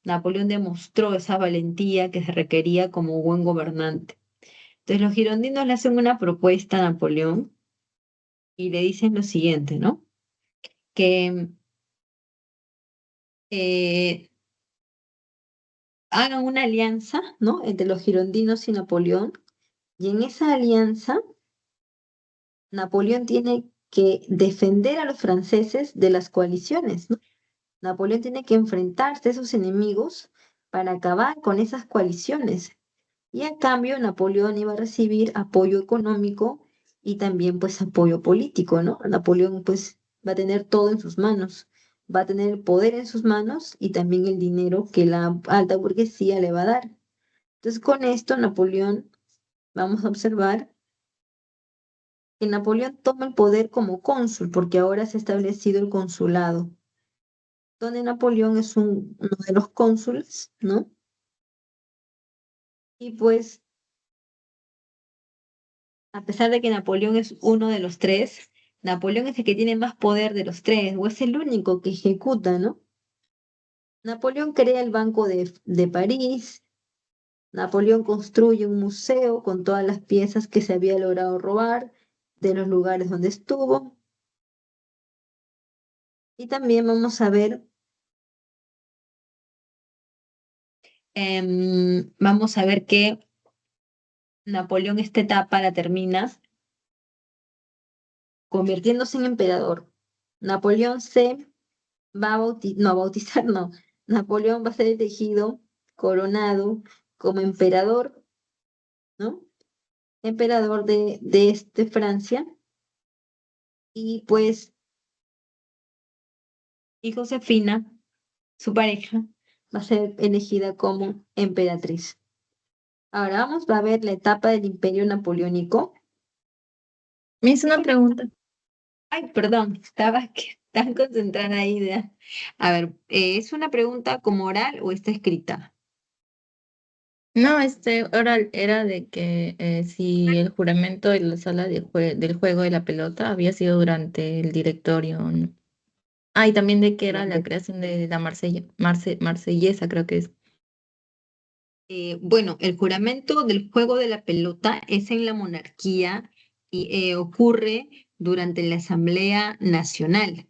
Napoleón demostró esa valentía que se requería como buen gobernante. Entonces los girondinos le hacen una propuesta a Napoleón y le dicen lo siguiente, ¿no? Que eh, hagan una alianza, ¿no? Entre los girondinos y Napoleón, y en esa alianza Napoleón tiene que defender a los franceses de las coaliciones, ¿no? Napoleón tiene que enfrentarse a esos enemigos para acabar con esas coaliciones. Y a cambio, Napoleón iba a recibir apoyo económico y también pues apoyo político, ¿no? Napoleón pues va a tener todo en sus manos, va a tener el poder en sus manos y también el dinero que la alta burguesía le va a dar. Entonces, con esto, Napoleón, vamos a observar que Napoleón toma el poder como cónsul, porque ahora se ha establecido el consulado, donde Napoleón es uno de los cónsules, ¿no? Y pues, a pesar de que Napoleón es uno de los tres, Napoleón es el que tiene más poder de los tres, o es el único que ejecuta, ¿no? Napoleón crea el Banco de París, Napoleón construye un museo con todas las piezas que se había logrado robar de los lugares donde estuvo. Y también vamos a ver, vamos a ver que Napoleón esta etapa la termina convirtiéndose en emperador. Napoleón se va a no, a bautizar, no. Napoleón va a ser elegido, coronado como emperador, ¿no? Emperador de Francia. Y pues, y Josefina, su pareja, va a ser elegida como emperatriz. Ahora vamos a ver la etapa del imperio napoleónico.
Me hizo una pregunta.
Ay, perdón, estaba tan concentrada ahí. A ver, ¿es una pregunta como oral o está escrita?
No, oral era de que si el juramento de la sala del juego de la pelota había sido durante el directorio, ¿no? Ah, y también de que era la creación de la Marsellesa, creo que es.
Bueno, el juramento del juego de la pelota es en la monarquía y ocurre durante la Asamblea Nacional,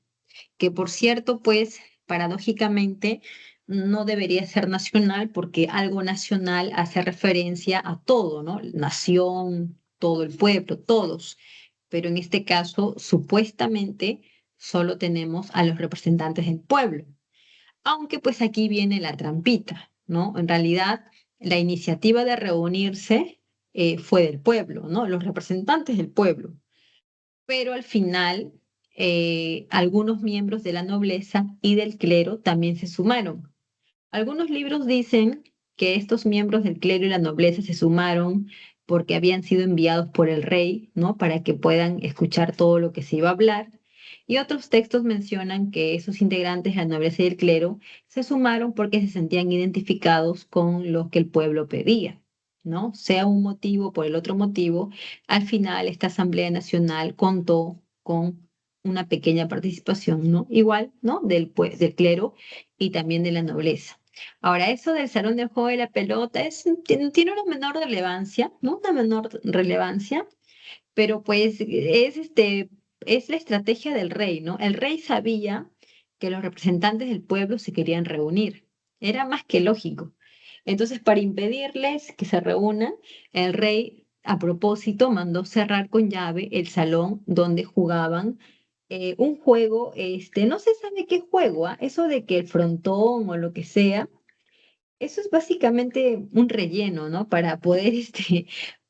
que por cierto, pues paradójicamente no debería ser nacional porque algo nacional hace referencia a todo, ¿no? Nación, todo el pueblo, todos. Pero en este caso, supuestamente, solo tenemos a los representantes del pueblo. Aunque pues aquí viene la trampita, ¿no? En realidad la iniciativa de reunirse fue del pueblo, ¿no? Los representantes del pueblo. Pero al final, algunos miembros de la nobleza y del clero también se sumaron. Algunos libros dicen que estos miembros del clero y la nobleza se sumaron porque habían sido enviados por el rey, ¿no? Para que puedan escuchar todo lo que se iba a hablar. Y otros textos mencionan que esos integrantes de la nobleza y el clero se sumaron porque se sentían identificados con lo que el pueblo pedía, ¿no? Sea un motivo o por el otro motivo, al final esta Asamblea Nacional contó con una pequeña participación, ¿no? Igual, ¿no? Del clero y también de la nobleza. Ahora, eso del salón de juego de la pelota tiene una menor relevancia, ¿no? Una menor relevancia, pero pues es la estrategia del rey, ¿no? El rey sabía que los representantes del pueblo se querían reunir. Era más que lógico. Entonces, para impedirles que se reúnan, el rey, a propósito, mandó cerrar con llave el salón donde jugaban un juego, no se sabe qué juego, ¿ah? Eso de que el frontón o lo que sea, eso es básicamente un relleno, ¿no? Para poder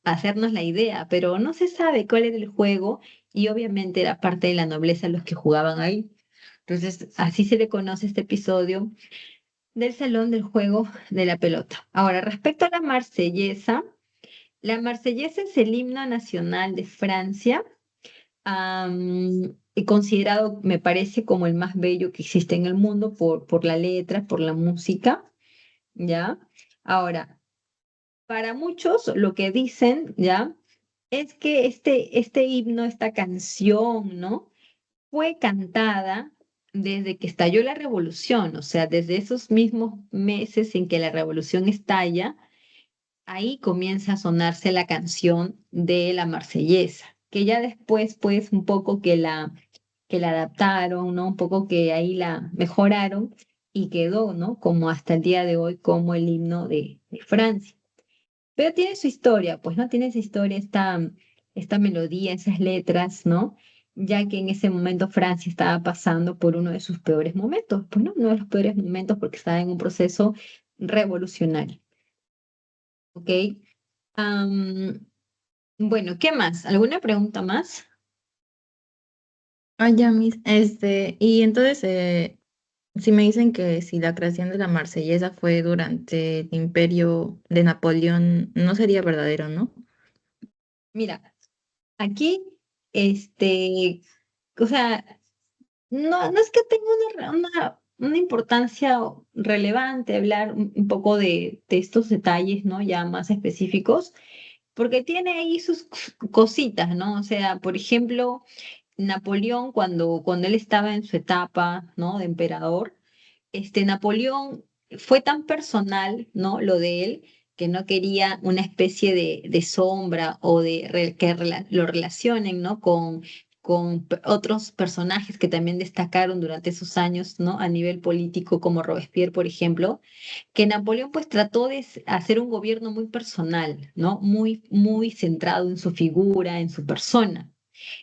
hacernos la idea, pero no se sabe cuál era el juego y obviamente era parte de la nobleza los que jugaban ahí. Entonces, así se le conoce este episodio del Salón del Juego de la Pelota. Ahora, respecto a la Marsellesa es el himno nacional de Francia, y considerado, me parece, como el más bello que existe en el mundo por la letra, por la música. ¿Ya? Ahora, para muchos lo que dicen, ¿ya? Es que este himno, esta canción, ¿no? Fue cantada desde que estalló la revolución, o sea, desde esos mismos meses en que la revolución estalla, ahí comienza a sonarse la canción de la Marsellesa, que ya después, pues, un poco que la adaptaron, ¿no? Un poco que ahí la mejoraron y quedó, ¿no? Como hasta el día de hoy, como el himno de Francia. Pero tiene su historia, pues, ¿no? Tiene su historia esta melodía, esas letras, ¿no? Ya que en ese momento Francia estaba pasando por uno de sus peores momentos, pues, ¿no? Uno de los peores momentos porque estaba en un proceso revolucionario, ¿ok? Am, bueno, ¿qué más? ¿Alguna pregunta más?
Ah, ya, y entonces, si me dicen que si la creación de la Marsellesa fue durante el imperio de Napoleón, no sería verdadero, ¿no?
Mira, aquí, este, o sea, no es que tenga una importancia relevante hablar un poco de estos detalles, ¿no? Ya más específicos, porque tiene ahí sus cositas, ¿no? O sea, por ejemplo, Napoleón, cuando él estaba en su etapa, ¿no? De emperador, Napoleón fue tan personal, ¿no? Lo de él, que no quería una especie de sombra o que lo relacionen, ¿no? Con otros personajes que también destacaron durante esos años, ¿no? A nivel político, como Robespierre, por ejemplo, que Napoleón pues trató de hacer un gobierno muy personal, ¿no? Muy, muy centrado en su figura, en su persona.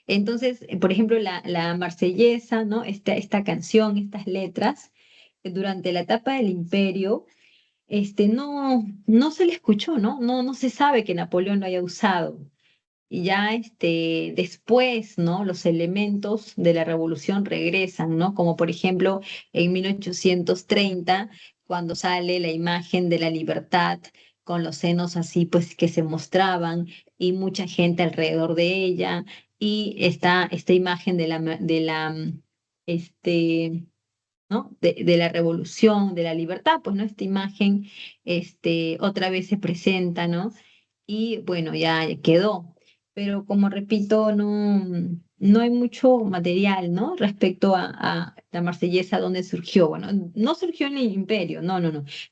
Entonces, por ejemplo, la Marsellesa, ¿no? Esta canción, estas letras, durante la etapa del Imperio, no se le escuchó, ¿no? No se sabe que Napoleón lo haya usado. Y ya después, ¿no? Los elementos de la revolución regresan, ¿no? Como por ejemplo en 1830, cuando sale la imagen de la libertad con los senos así, pues que se mostraban y mucha gente alrededor de ella, y esta imagen este, ¿no? De la revolución, de la libertad, pues, ¿no? Esta imagen, otra vez se presenta, ¿no? Y bueno, ya quedó. Pero como repito, no hay mucho material, ¿no? Respecto a la Marsellesa, dónde surgió. Bueno, no surgió en el Imperio, no.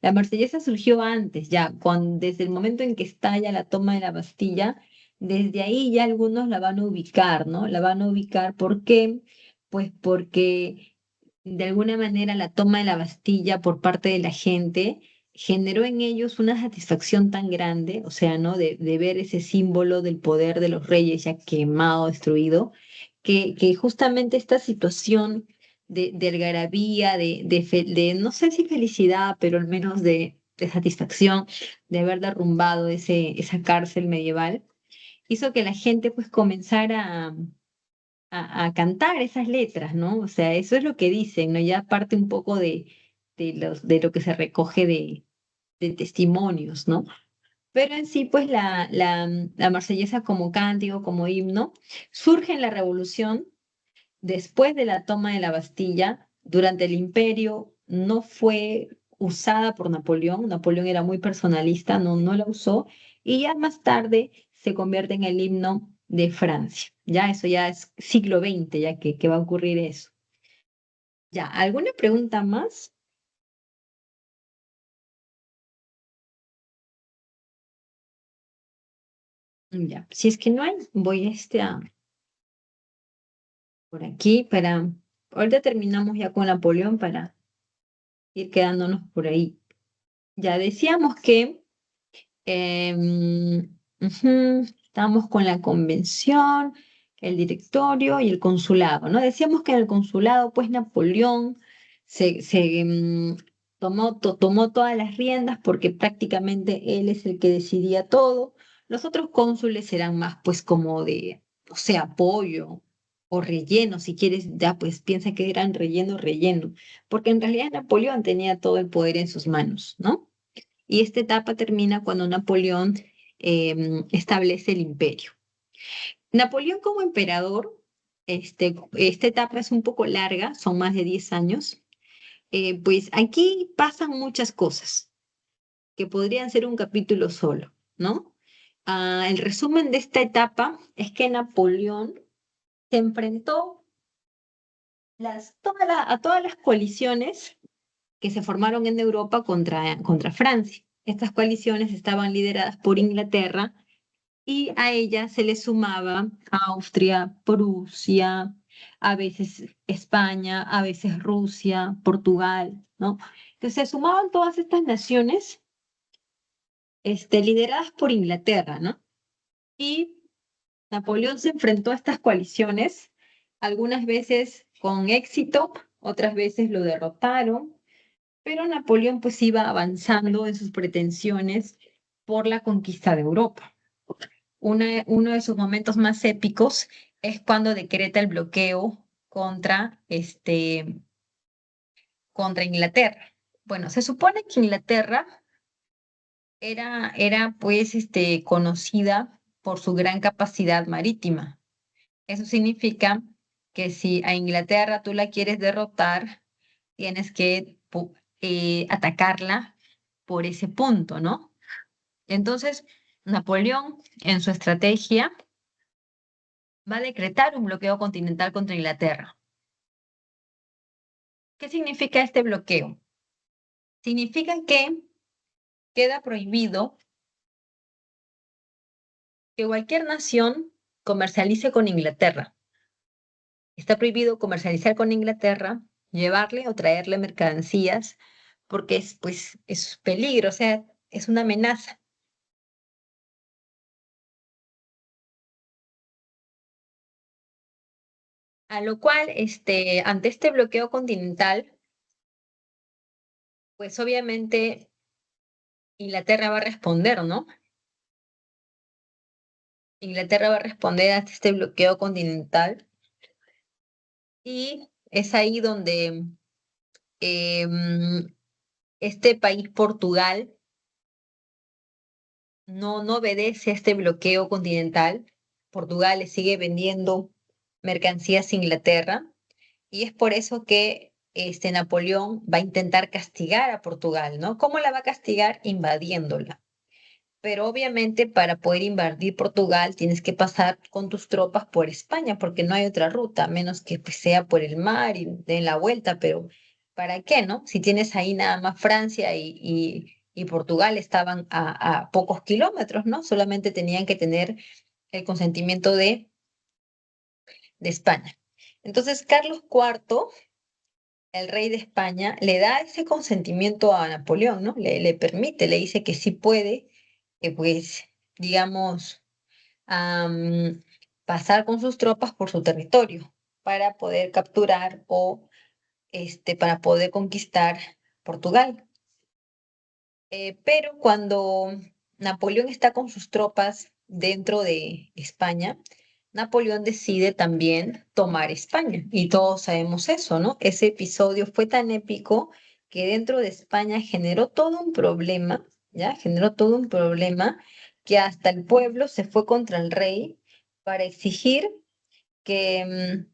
La Marsellesa surgió antes, ya, desde el momento en que estalla la toma de la Bastilla, desde ahí ya algunos la van a ubicar, ¿no? La van a ubicar, ¿por qué? Pues porque de alguna manera la toma de la Bastilla por parte de la gente generó en ellos una satisfacción tan grande, o sea, ¿no? De ver ese símbolo del poder de los reyes ya quemado, destruido, que justamente esta situación de algarabía, no sé si felicidad, pero al menos de satisfacción de haber derrumbado esa cárcel medieval, hizo que la gente pues comenzara a cantar esas letras, ¿no? O sea, eso es lo que dicen, ¿no? Ya parte un poco de lo que se recoge de testimonios, ¿no? Pero en sí, pues la marsellesa como cántico, como himno, surge en la Revolución después de la toma de la Bastilla. Durante el Imperio no fue usada por Napoleón. Napoleón era muy personalista, no la usó, y ya más tarde se convierte en el himno de Francia. Ya eso ya es siglo XX, ya que va a ocurrir eso. Ya, ¿alguna pregunta más? Ya, si es que no hay, voy por aquí para... Ahorita terminamos ya con Napoleón para ir quedándonos por ahí. Ya decíamos que estamos con la convención, el directorio y el consulado, ¿no? Decíamos que en el consulado, pues Napoleón tomó todas las riendas porque prácticamente él es el que decidía todo. Los otros cónsules eran más, pues, como de, o sea, apoyo o relleno, si quieres, ya pues piensa que eran relleno, porque en realidad Napoleón tenía todo el poder en sus manos, ¿no? Y esta etapa termina cuando Napoleón establece el imperio. Napoleón como emperador, esta etapa es un poco larga, son más de 10 años, pues aquí pasan muchas cosas que podrían ser un capítulo solo, ¿no? El resumen de esta etapa es que Napoleón se enfrentó a todas las coaliciones que se formaron en Europa contra Francia. Estas coaliciones estaban lideradas por Inglaterra y a ella se le sumaba Austria, Prusia, a veces España, a veces Rusia, Portugal, ¿no? Entonces se sumaban todas estas naciones, lideradas por Inglaterra, ¿no? Y Napoleón se enfrentó a estas coaliciones, algunas veces con éxito, otras veces lo derrotaron, pero Napoleón pues iba avanzando en sus pretensiones por la conquista de Europa. Uno de sus momentos más épicos es cuando decreta el bloqueo contra Inglaterra. Bueno, se supone que Inglaterra era pues conocida por su gran capacidad marítima. Eso significa que si a Inglaterra tú la quieres derrotar, tienes que atacarla por ese punto, ¿no? Entonces, Napoleón, en su estrategia, va a decretar un bloqueo continental contra Inglaterra. ¿Qué significa este bloqueo? Significa que queda prohibido que cualquier nación comercialice con Inglaterra. Está prohibido comercializar con Inglaterra, llevarle o traerle mercancías, porque pues, es peligro, o sea, es una amenaza. A lo cual, ante este bloqueo continental, pues obviamente Inglaterra va a responder, ¿no? Inglaterra va a responder a este bloqueo continental y es ahí donde este país, Portugal, no obedece a este bloqueo continental. Portugal le sigue vendiendo mercancías a Inglaterra y es por eso que Napoleón va a intentar castigar a Portugal, ¿no? ¿Cómo la va a castigar? Invadiéndola. Pero obviamente para poder invadir Portugal tienes que pasar con tus tropas por España, porque no hay otra ruta, a menos que pues, sea por el mar y den la vuelta, pero ¿para qué, no? Si tienes ahí nada más Francia y Portugal estaban a pocos kilómetros, ¿no? Solamente tenían que tener el consentimiento de España. Entonces, Carlos IV, el rey de España, le da ese consentimiento a Napoleón, ¿no? Le permite, le dice que sí puede, pues, digamos, am, pasar con sus tropas por su territorio para poder capturar o para poder conquistar Portugal. Pero cuando Napoleón está con sus tropas dentro de España, Napoleón decide también tomar España. Y todos sabemos eso, ¿no? Ese episodio fue tan épico que dentro de España generó todo un problema, ¿ya? Generó todo un problema que hasta el pueblo se fue contra el rey para exigir que,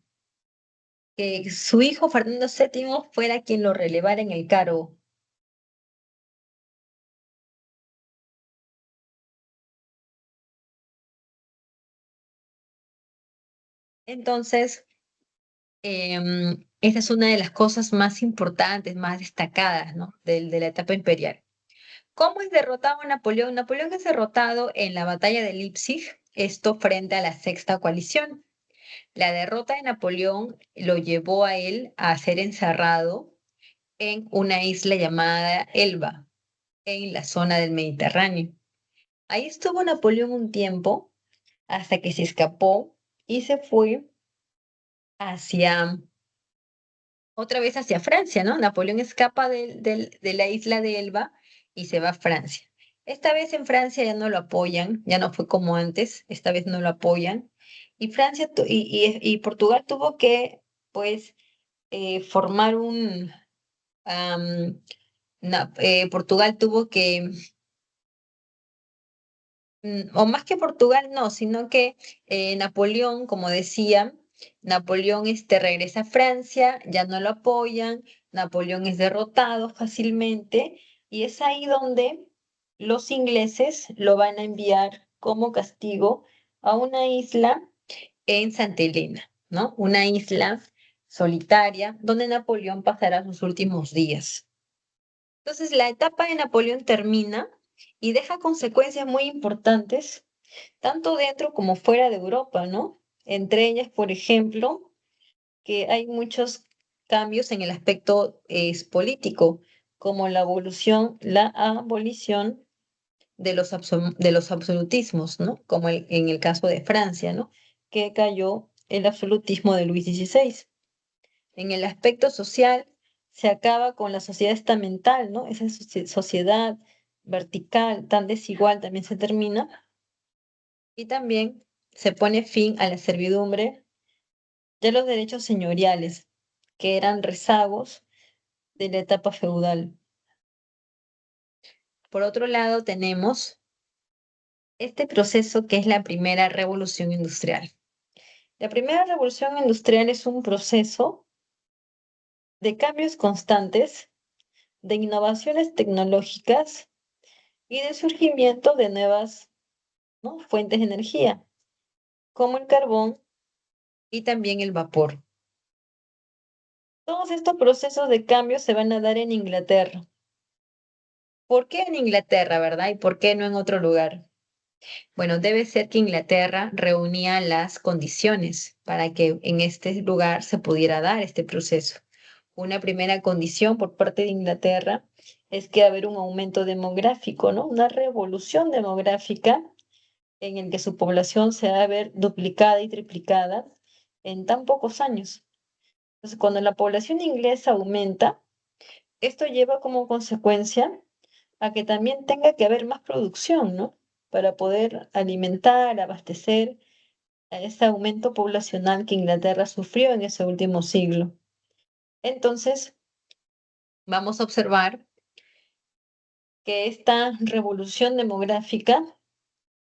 que su hijo Fernando VII fuera quien lo relevara en el cargo. Entonces, esa es una de las cosas más importantes, más destacadas, ¿no? De la etapa imperial. ¿Cómo es derrotado Napoleón? Napoleón es derrotado en la batalla de Leipzig, esto frente a la Sexta Coalición. La derrota de Napoleón lo llevó a él a ser encerrado en una isla llamada Elba, en la zona del Mediterráneo. Ahí estuvo Napoleón un tiempo hasta que se escapó y se fue hacia otra vez hacia Francia, ¿no? Napoleón escapa de la isla de Elba y se va a Francia. Esta vez en Francia ya no lo apoyan, ya no fue como antes, esta vez no lo apoyan. Y Francia y Portugal tuvo que, pues, formar Portugal tuvo que o más que Portugal, no, sino que Napoleón, como decía, Napoleón regresa a Francia, ya no lo apoyan, Napoleón es derrotado fácilmente y es ahí donde los ingleses lo van a enviar como castigo a una isla en Santa Elena, ¿no? Una isla solitaria donde Napoleón pasará sus últimos días. Entonces, la etapa de Napoleón termina y deja consecuencias muy importantes tanto dentro como fuera de Europa, ¿no? Entre ellas, por ejemplo, que hay muchos cambios en el aspecto político, como la abolición de los absolutismos, ¿no? Como en el caso de Francia, ¿no? Que cayó el absolutismo de Luis XVI. En el aspecto social, se acaba con la sociedad estamental, ¿no? Esa sociedad vertical tan desigual también se termina y también se pone fin a la servidumbre de los derechos señoriales, que eran rezagos de la etapa feudal. Por otro lado, tenemos este proceso que es la primera revolución industrial. La primera revolución industrial es un proceso de cambios constantes, de innovaciones tecnológicas y de surgimiento de nuevas, ¿no?, fuentes de energía, como el carbón y también el vapor. Todos estos procesos de cambio se van a dar en Inglaterra. ¿Por qué en Inglaterra, verdad? ¿Y por qué no en otro lugar? Bueno, debe ser que Inglaterra reunía las condiciones para que en este lugar se pudiera dar este proceso. Una primera condición por parte de Inglaterra es que haber un aumento demográfico, ¿no? Una revolución demográfica en el que su población se va a ver duplicada y triplicada en tan pocos años. Entonces, cuando la población inglesa aumenta, esto lleva como consecuencia a que también tenga que haber más producción, ¿no? Para poder alimentar, abastecer a ese aumento poblacional que Inglaterra sufrió en ese último siglo. Entonces, vamos a observar que esta revolución demográfica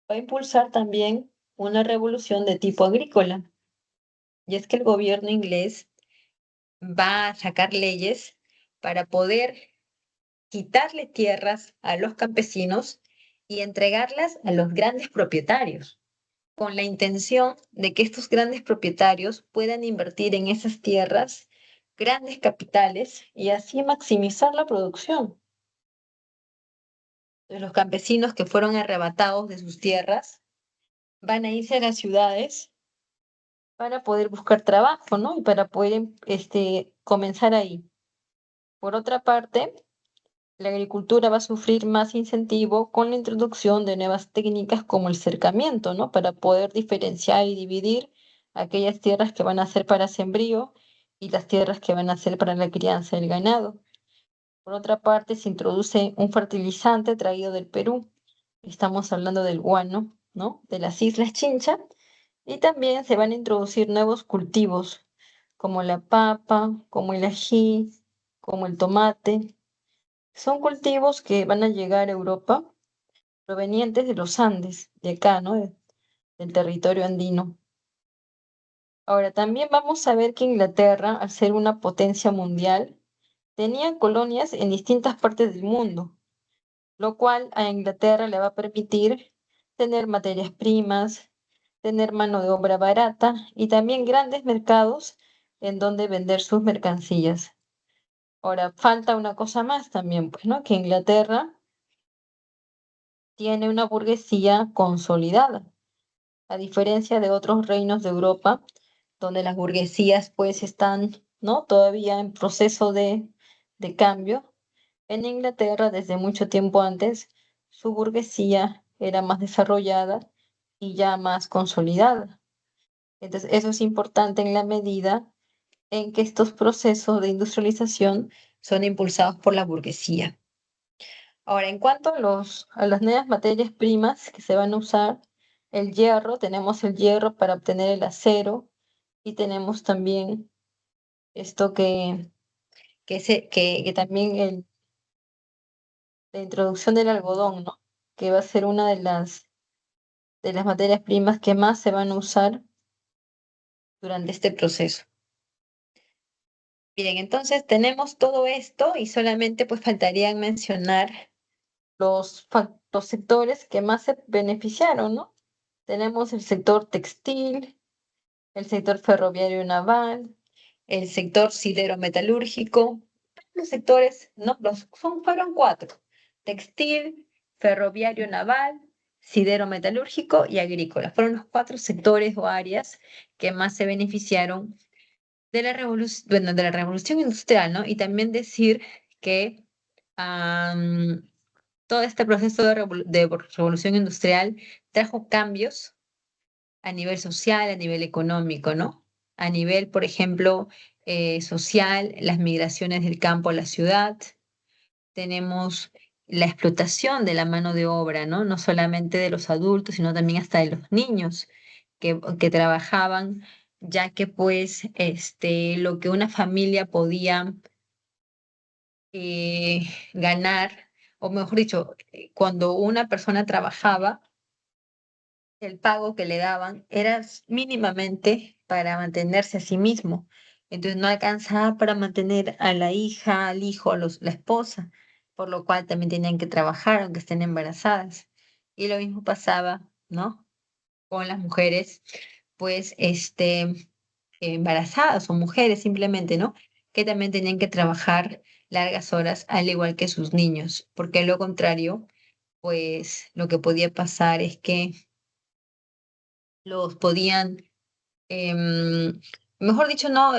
va a impulsar también una revolución de tipo agrícola. Y es que el gobierno inglés va a sacar leyes para poder quitarle tierras a los campesinos y entregarlas a los grandes propietarios, con la intención de que estos grandes propietarios puedan invertir en esas tierras grandes capitales y así maximizar la producción. De los campesinos que fueron arrebatados de sus tierras van a irse a las ciudades para poder buscar trabajo, ¿no? Y para poder comenzar ahí. Por otra parte, la agricultura va a sufrir más incentivo con la introducción de nuevas técnicas como el cercamiento, ¿no? Para poder diferenciar y dividir aquellas tierras que van a ser para sembrío y las tierras que van a ser para la crianza del ganado. Por otra parte, se introduce un fertilizante traído del Perú. Estamos hablando del guano, ¿no? De las Islas Chincha. Y también se van a introducir nuevos cultivos, como la papa, como el ají, como el tomate. Son cultivos que van a llegar a Europa provenientes de los Andes, de acá, ¿no? Del territorio andino. Ahora, también vamos a ver que Inglaterra, al ser una potencia mundial, tenía colonias en distintas partes del mundo, lo cual a Inglaterra le va a permitir tener materias primas, tener mano de obra barata y también grandes mercados en donde vender sus mercancías. Ahora, falta una cosa más también, pues, ¿no? Que Inglaterra tiene una burguesía consolidada, a diferencia de otros reinos de Europa, donde las burguesías, pues, están, ¿no? Todavía en proceso de cambio. En Inglaterra, desde mucho tiempo antes, su burguesía era más desarrollada y ya más consolidada. Entonces, eso es importante en la medida en que estos procesos de industrialización son impulsados por la burguesía. Ahora, en cuanto a a las nuevas materias primas que se van a usar, el hierro, tenemos el hierro para obtener el acero y tenemos también esto que también la introducción del algodón, ¿no? Que va a ser una de las materias primas que más se van a usar durante este proceso. Bien, entonces tenemos todo esto y solamente pues faltarían mencionar los sectores que más se beneficiaron, ¿no? Tenemos el sector textil, el sector ferroviario naval, el sector sidero-metalúrgico. Los sectores, ¿no? Fueron cuatro: textil, ferroviario naval, sidero-metalúrgico y agrícola. Fueron los cuatro sectores o áreas que más se beneficiaron de la revolución, bueno, de la revolución industrial, ¿no? Y también decir que todo este proceso de revolución industrial trajo cambios a nivel social, a nivel económico, ¿no? A nivel, por ejemplo, social, las migraciones del campo a la ciudad, tenemos la explotación de la mano de obra, ¿no? No solamente de los adultos, sino también hasta de los niños que trabajaban, ya que pues lo que una familia podía eh, ganar, o mejor dicho, cuando una persona trabajaba, el pago que le daban era mínimamente para mantenerse a sí mismo. Entonces no alcanzaba para mantener a la hija, al hijo, la esposa, por lo cual también tenían que trabajar aunque estén embarazadas. Y lo mismo pasaba, ¿no? Con las mujeres, pues, embarazadas o mujeres simplemente, ¿no? Que también tenían que trabajar largas horas, al igual que sus niños, porque lo contrario, pues, lo que podía pasar es que los podían, em, mejor dicho, no,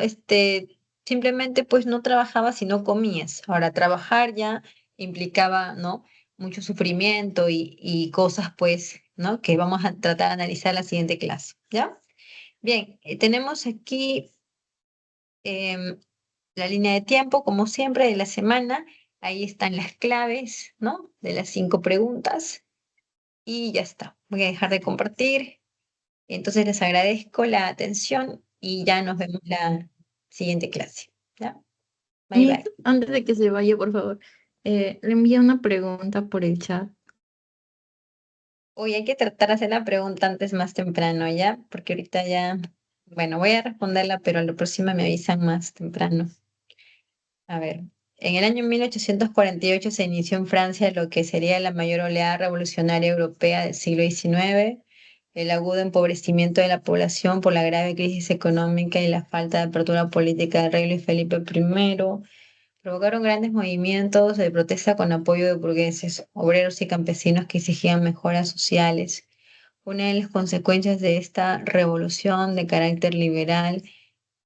simplemente pues no trabajabas si no comías. Ahora, trabajar ya implicaba, ¿no? Mucho sufrimiento y cosas, pues, ¿no? Que vamos a tratar de analizar en la siguiente clase, ¿ya? Bien, tenemos aquí em, la línea de tiempo, como siempre, de la semana. Ahí están las claves, ¿no? De las 5 preguntas. Y ya está. Voy a dejar de compartir. Entonces les agradezco la atención y ya nos vemos la siguiente clase. ¿Ya? Bye
Miss,
bye.
antes de que se vaya, por favor, le envié una pregunta por el chat.
Hoy hay que tratar de hacer la pregunta antes más temprano, ¿ya? Porque ahorita ya, bueno, voy a responderla, pero a la próxima me avisan más temprano. A ver, en el año 1848 se inició en Francia lo que sería la mayor oleada revolucionaria europea del siglo XIX. El agudo empobrecimiento de la población por la grave crisis económica y la falta de apertura política del rey Luis Felipe I provocaron grandes movimientos de protesta con apoyo de burgueses, obreros y campesinos que exigían mejoras sociales. Una de las consecuencias de esta revolución de carácter liberal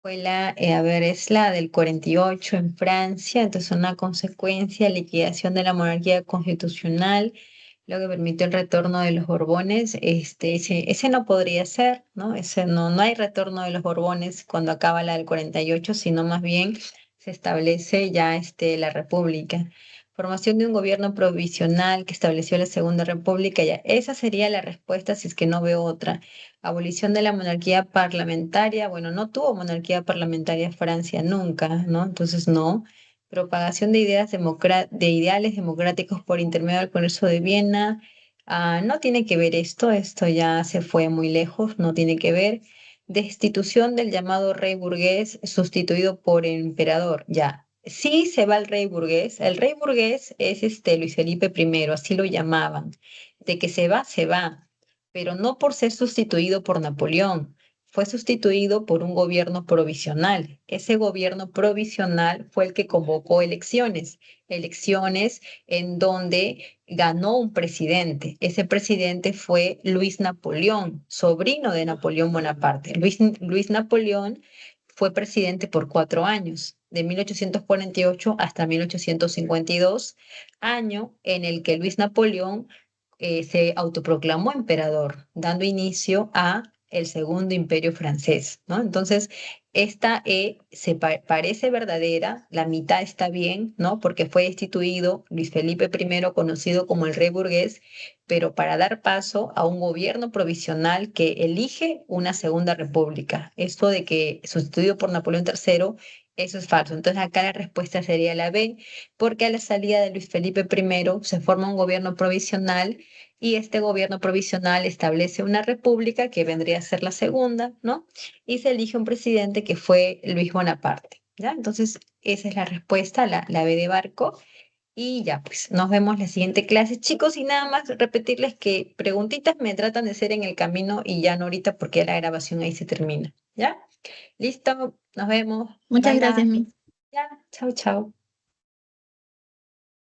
fue a ver, es la del 48 en Francia, entonces una consecuencia, liquidación de la monarquía constitucional, lo que permitió el retorno de los Borbones. Ese no podría ser, ¿no? No hay retorno de los Borbones cuando acaba la del 48, sino más bien se establece ya la República. Formación de un gobierno provisional que estableció la Segunda República, ya. Esa sería la respuesta si es que no veo otra. Abolición de la monarquía parlamentaria, bueno, no tuvo monarquía parlamentaria Francia nunca, ¿no? Entonces no. Propagación de de ideales democráticos por intermedio del Congreso de Viena. No tiene que ver esto ya se fue muy lejos, no tiene que ver. Destitución del llamado rey burgués sustituido por el emperador, ya. Sí se va el rey burgués es Luis Felipe I, así lo llamaban. De que se va, pero no por ser sustituido por Napoleón, fue sustituido por un gobierno provisional. Ese gobierno provisional fue el que convocó elecciones en donde ganó un presidente. Ese presidente fue Luis Napoleón, sobrino de Napoleón Bonaparte. Luis Napoleón fue presidente por 4 años, de 1848 hasta 1852, año en el que Luis Napoleón se autoproclamó emperador, dando inicio a el Segundo Imperio Francés, ¿no? Entonces, esta parece verdadera, la mitad está bien, ¿no? Porque fue destituido Luis Felipe I, conocido como el rey burgués, pero para dar paso a un gobierno provisional que elige una segunda república. Esto de que sustituido por Napoleón III, eso es falso. Entonces, acá la respuesta sería la B, porque a la salida de Luis Felipe I se forma un gobierno provisional y este gobierno provisional establece una república que vendría a ser la segunda, ¿no? Y se elige un presidente que fue Luis Bonaparte, ¿ya? Entonces, esa es la respuesta, la B de Barco. Y ya, pues nos vemos la siguiente clase, chicos, y nada más repetirles que preguntitas me tratan de hacer en el camino y ya no ahorita porque ya la grabación ahí se termina, ¿ya? Listo, nos vemos, bye
Muchas gracias,
bye,
Miss.
ya, chao, chao.